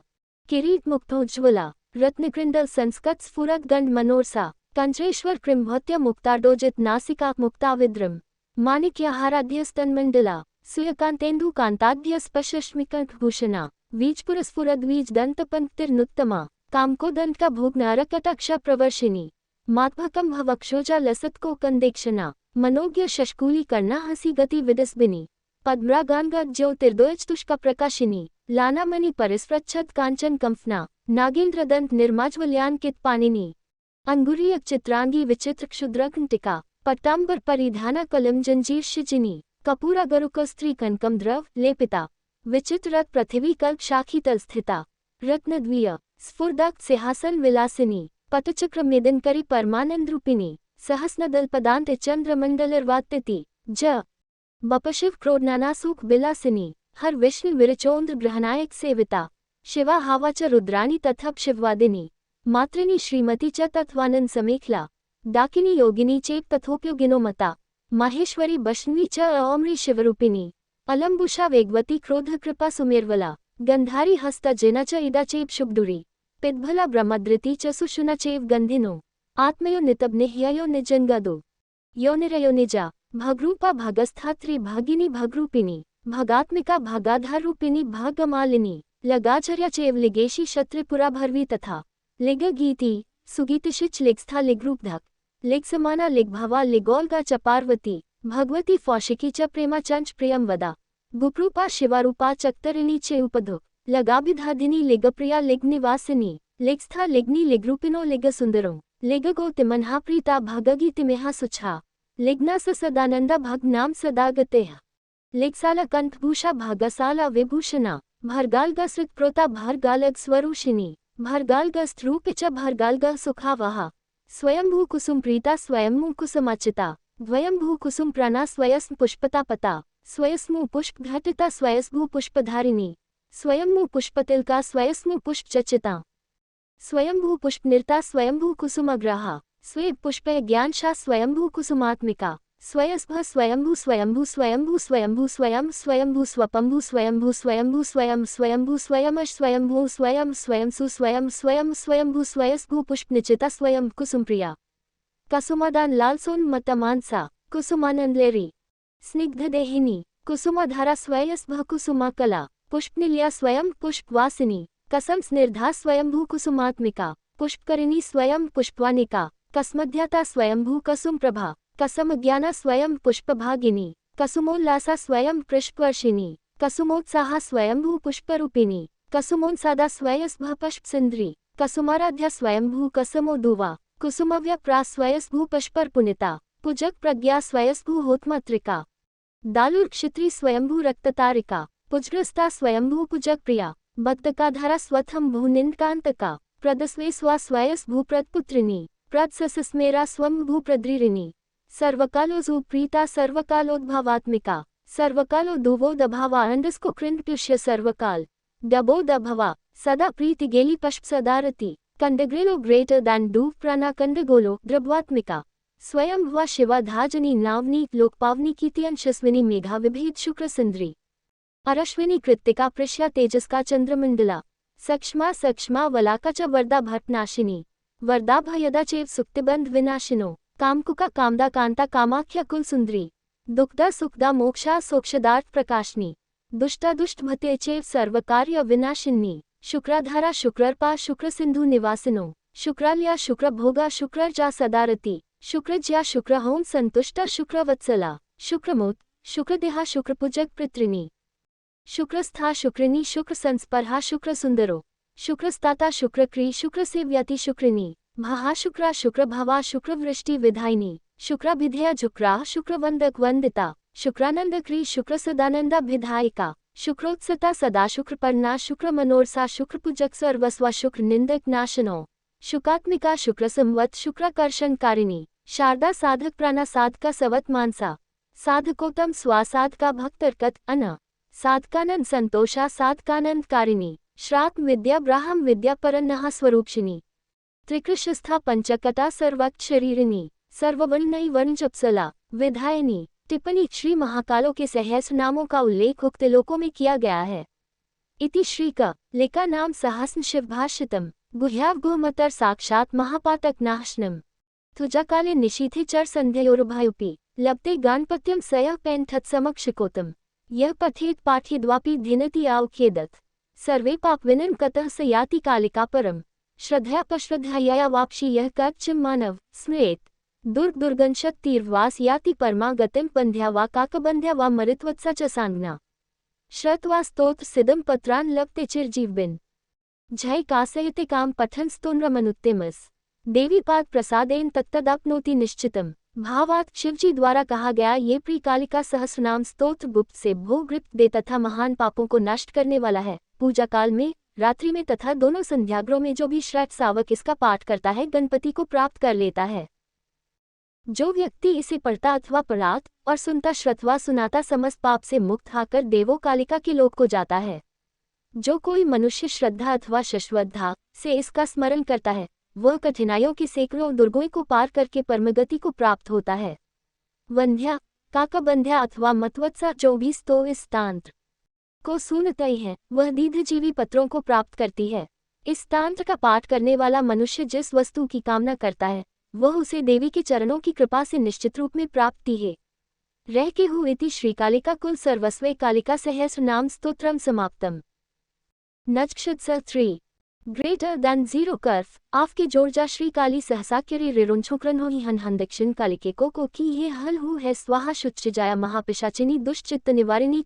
किरीट मुक्तोज्ज्वला रत्नकृंडल संस्कत स्फुरत गंड मनोरसा कंचरेश्वर कृम्भत्य मुक्ताडोजित नासिका मुक्ताविद्रम माणिक्यहाराध्य स्तनमंडला सूर्यकांतेन्दु कांताध्य स्पशश्मिकंठभूषणा वीजपुरस्फुरद्वीज दंतपंक्तिर्नुत्तमा कामकोदंत का भोग नरकटाक्षा प्रवर्षिनी मात्भकम भवक्षोजा लसत्को कंदेक्षणा मनोज्ञ शशकूली कर्णा हसी गति विदस्बिनी पद्मरागांगत ज्योतिर्दोयचतुष्का प्रकाशिनी लानामणि परिस्प्रच्छद कांचन कंफना नागेंद्रदंत निर्माज्वल्यान्कित पानिनी अंगुरीय चित्रांगी विचित्र क्षुद्रघंटिका पट्टांबर परिधाना कलम जंजीर शिजिनी कपूरा गरुक स्त्री कनकम द्रव लेपिता विचित्ररथ पृथ्वी कल्प शाखी तल स्थिता रत्नद्वीय स्फुरदक्त सिंहासन विलासिनी पटचक्र मेदनकरी परमानंद रूपिणी सहस्नदल पदांत चंद्रमंडलर्वातिथि ज बपशिव क्रोडनानासुख बिलासिनी हर विष्णु विरचोन्द्र ग्रहनायक सेविता शिवा हावा च रुद्राणी तथप शिववादिनी मातृनी श्रीमती च तत्वानंद समेखला डाकिनी योगिनी चेप तथोपयोगिनो मता माहेश्वरी बष्णवी च अओम्री शिवरूपिणी अलंबुषा वेगवती क्रोध कृपा सुमेरवला गंधारी हस्ता जिना च इदा चेप शुभदुरी पिद्भला ब्रह्मद्रिती च सुषुना चेव गंधिनो आत्मयो नितब्निह्ययो निजंगदो योनिरयो निजा भगरूपा भगस्थात्री भागिनी भगरूपिणी भगात्मिका भगाधारूपिणी भागमालिनी लगाचर्या चेव लिगेशी क्षत्रिपुरा भरवी तथा लिगगीति सुगीतिशिच लिगस्था लिगरूपधक लिगसमाना लिगभावा लिगोल्गा च पार्वती भगवती फौशिकी च प्रेमा चंच प्रियम वदा गुप्रूपा शिवारूपा चक्तरिणी चे उपधुक लगाभिधादिनी लिगप्रिया लिग्निवासिनी लिग्स्था लिग्नि लिग्रूपिनो लिगसुंदरो लिगगो तिमन्हा प्रीता भगगी तिमेहा सुच्छा लिग्ना सदानंदा भगनाम सदागतेह लिग्साला कंठभूषा भागसाला विभूषणा भर्गालगसृत प्रोता भर्गालग स्वरूषिणी भर्गालगस्त्रूपिच भर्गालग सुखावहा स्वयंभू कुसुम प्रीता स्वयंभू कुसुमाचिता द्वयंभू कुसुम प्राणा स्वयस्म पुष्पता पता स्वयस्मु पुष्प घटिता स्वयस्भू पुष्पधारिणी स्वयंभू पुष्पतिलका स्वयस्मु पुष्प चचिता स्वयंभू पुष्प निर्ता स्वयंभू कुसुमग्राहा स्वे पुष्प ज्ञानशा स्वयंभू कुसुमात्मिका स्वयस्भ स्वयंभू स्वयंभू स्वयंभू स्वयंभू स्वयं स्वयंभू स्वपंभू स्वयंभू स्वयंभू स्वयं स्वयंभू स्वयमश स्वयंभू स्वयं स्वयंसु स्वयं स्वयं स्वयंभू स्वयस्भू पुष्प निचिता स्वयं कुसुमप्रिया कसुमादान लालसोन मतमानसा कुसुमानंदलेरी स्निग्धदेहिनी कुसुमधारा स्वयस्भ कुसुमाकला पुष्पनिलया स्वयं पुष्पवासिनी कसम स्निर्धा स्वयंभू कुसुमात्मिका पुष्पकरिणी स्वयं पुष्पवानिका कसमध्याता स्वयंभू कसुम प्रभा कसमज्ञाना स्वयं पुष्पभागिनी कसुमोल्लासा स्वयं पुष्पवर्षिणी कसुमोत्साहा स्वयंभू पुष्परूपिणी कसुमोन्सादा स्वयस्भ पुष्पसिंद्री कसुमाराध्या स्वयंभू कसमोदुवा कुसुमव्या प्रा स्वयस्भू पुष्पर्पुनिता पुजक प्रज्ञा स्वयस्भू होत्मत्रिका दालुर क्षित्री स्वयंभू रक्ततारिका पुजग्रस्ता स्वयंभू पुजक प्रिया बद्धकाधारा स्वथम भूनिंदकांतका प्रदस्वे स्वा स्वयस्भू प्रदपुत्रिणी प्रदसस्मेरा स्वं भूप्रद्रिरिणी सर्वकालोजु प्रीता सर्वकालोद्भवात्मिका सर्वकालो दुवोदभावा अंडस्को कृंडप्युष्य सर्वकाल डबोदभवा सदा प्रीति गेली पश्प सदारति कंडग्रेलो ग्रेटर दैन डूव प्राणा कंडगोलो द्रभवात्मिका स्वयं भवा शिवा धाजनी नावनी लोकपावनी कीर्तियंशस्विनी मेघा विभेद शुक्र सिंद्री अरश्विनी कृत्तिका प्रश्या तेजस्का चंद्रमंडला सक्ष्मा सक्ष्मा वलाका च वरदा भटनाशिनी वरदा भयदा चेव सुक्तिबंध विनाशिनो कामकुका कामदा कांता कामाख्या कुल सुंदरी दुखदा सुखदा मोक्षा सोक्षदार्थ प्रकाशनी दुष्टा दुष्ट भते चेव सर्वकार्य विनाशिनी शुक्राधारा शुक्रर्पा शुक्र सिंधु निवासिनो शुक्राल्या शुक्र भोगा शुक्रर्जा सदारति शुक्रज्या शुक्र होम संतुष्टा शुक्रवत्सला शुक्रमोत शुक्रदेहा शुक्रपूजक पितृणी शुक्रस्था शुक्रिणी शुक्र संस्पर्हा शुक्र सुंदरो शुक्रस्ताता शुक्रक्री शुक्र सेव्यति शुक्रिणी भाहा शुक्रा शुक्र भवा शुक्रवृष्टि विधायिनी शुक्राभिधेया झुक्रा शुक्रवंदक वंदिता शुक्रानंदक्री शुक्र सदानंदाभिधायिका शुक्रोत्सता सदा शुक्रपर्णा शुक्र मनोरसा शुक्रपूजक सर्वस्वा शुक्र निंदक नाशनो शुकात्मिका शुक्र संवत शुक्राकर्षणकारिणी शारदा साधक प्राणा साधका सवत मानसा साधकोत्तम स्वासाधका भक्तर्कत अन साधकानंद संतोषा साधकानंदकारिणी श्रात्म विद्या ब्राह्म विद्या परन्नहा स्वरूपशिनी त्रिकृशस्था पंचकटा सर्वक्त शरीरिणी सर्ववर्णई वर्णजपसला विधायिनी टिप्पणी श्री महाकालों के सहस्र नामों का उल्लेख उक्त लोकों में किया गया है। इति श्री का लेका नाम सहस्न शिवभाषितम गुह्यावगुहमतर साक्षात महापातक नाशनम तुजाकाले निशीथे चर संध्योरुभयुपि लब्धे गानपत्यम सयः पैंठत्समक्षिकोतम यह पठेत पाठ्यद्वापि धिनति आवखेदत सर्वे पाप विनम कतः स याति कालिका परम श्रद्धया पश्रद्धया वापशी यह कर्चिम मानव स्मृत दुर्गंशत तीर्वास याति परमा गतिम बंध्या वा काकबंध्या वा मरित्वत्सा च सांगना श्रत्वा स्तोत्र सिदम पत्रान लपते चिरजीवबिन झय कासयते काम पठन स्तोन्रमनुत्तिमस देवी पाद प्रसादेन तत्तदाप्नोति निश्चितम भावात शिवजी द्वारा कहा गया ये प्रिकालिका सहस्रनाम स्तोत्र गुप्त से भोगृप्त दे तथा महान पापों को नष्ट करने वाला है। पूजा काल में रात्रि में तथा दोनों संध्याग्रों में जो भी श्रेष्ठ सावक इसका पाठ करता है गणपति को प्राप्त कर लेता है। जो व्यक्ति इसे पढ़ता अथवा पढ़ात और सुनता श्रत्वा सुनाता समस्त पाप से मुक्त होकर देवो कालिका के लोक को जाता है। जो कोई मनुष्य श्रद्धा अथवा शश्वद्धा से इसका स्मरण करता है वह कठिनाइयों की सैकड़ों दुर्गों को पार करके परमगति को प्राप्त होता है। वंध्या काकबंध्या अथवा मतवत्सा जो भी स्तो इस तांत्र को सुनते हैं वह दीर्घजीवी पत्रों को प्राप्त करती है। इस तांत्र का पाठ करने वाला मनुष्य जिस वस्तु की कामना करता है वह उसे देवी के चरणों की कृपा से निश्चित रूप में प्राप्ति है। रह के हु इति श्रीकालिका कुल सर्वस्वे कालिका सहस्र नाम स्तोत्रम समाप्तम। नक्षत्र 3 ग्रेटर देन 0 कर्फ आपके जोड़जा श्री काली सहसाक्यरी रिरुंछुक्रन हो ही हन दक्षिण कालिके को की ये हल हु है स्वाहा शुच्च जाया महापिशाचिनी दुष्चित्त निवारिणी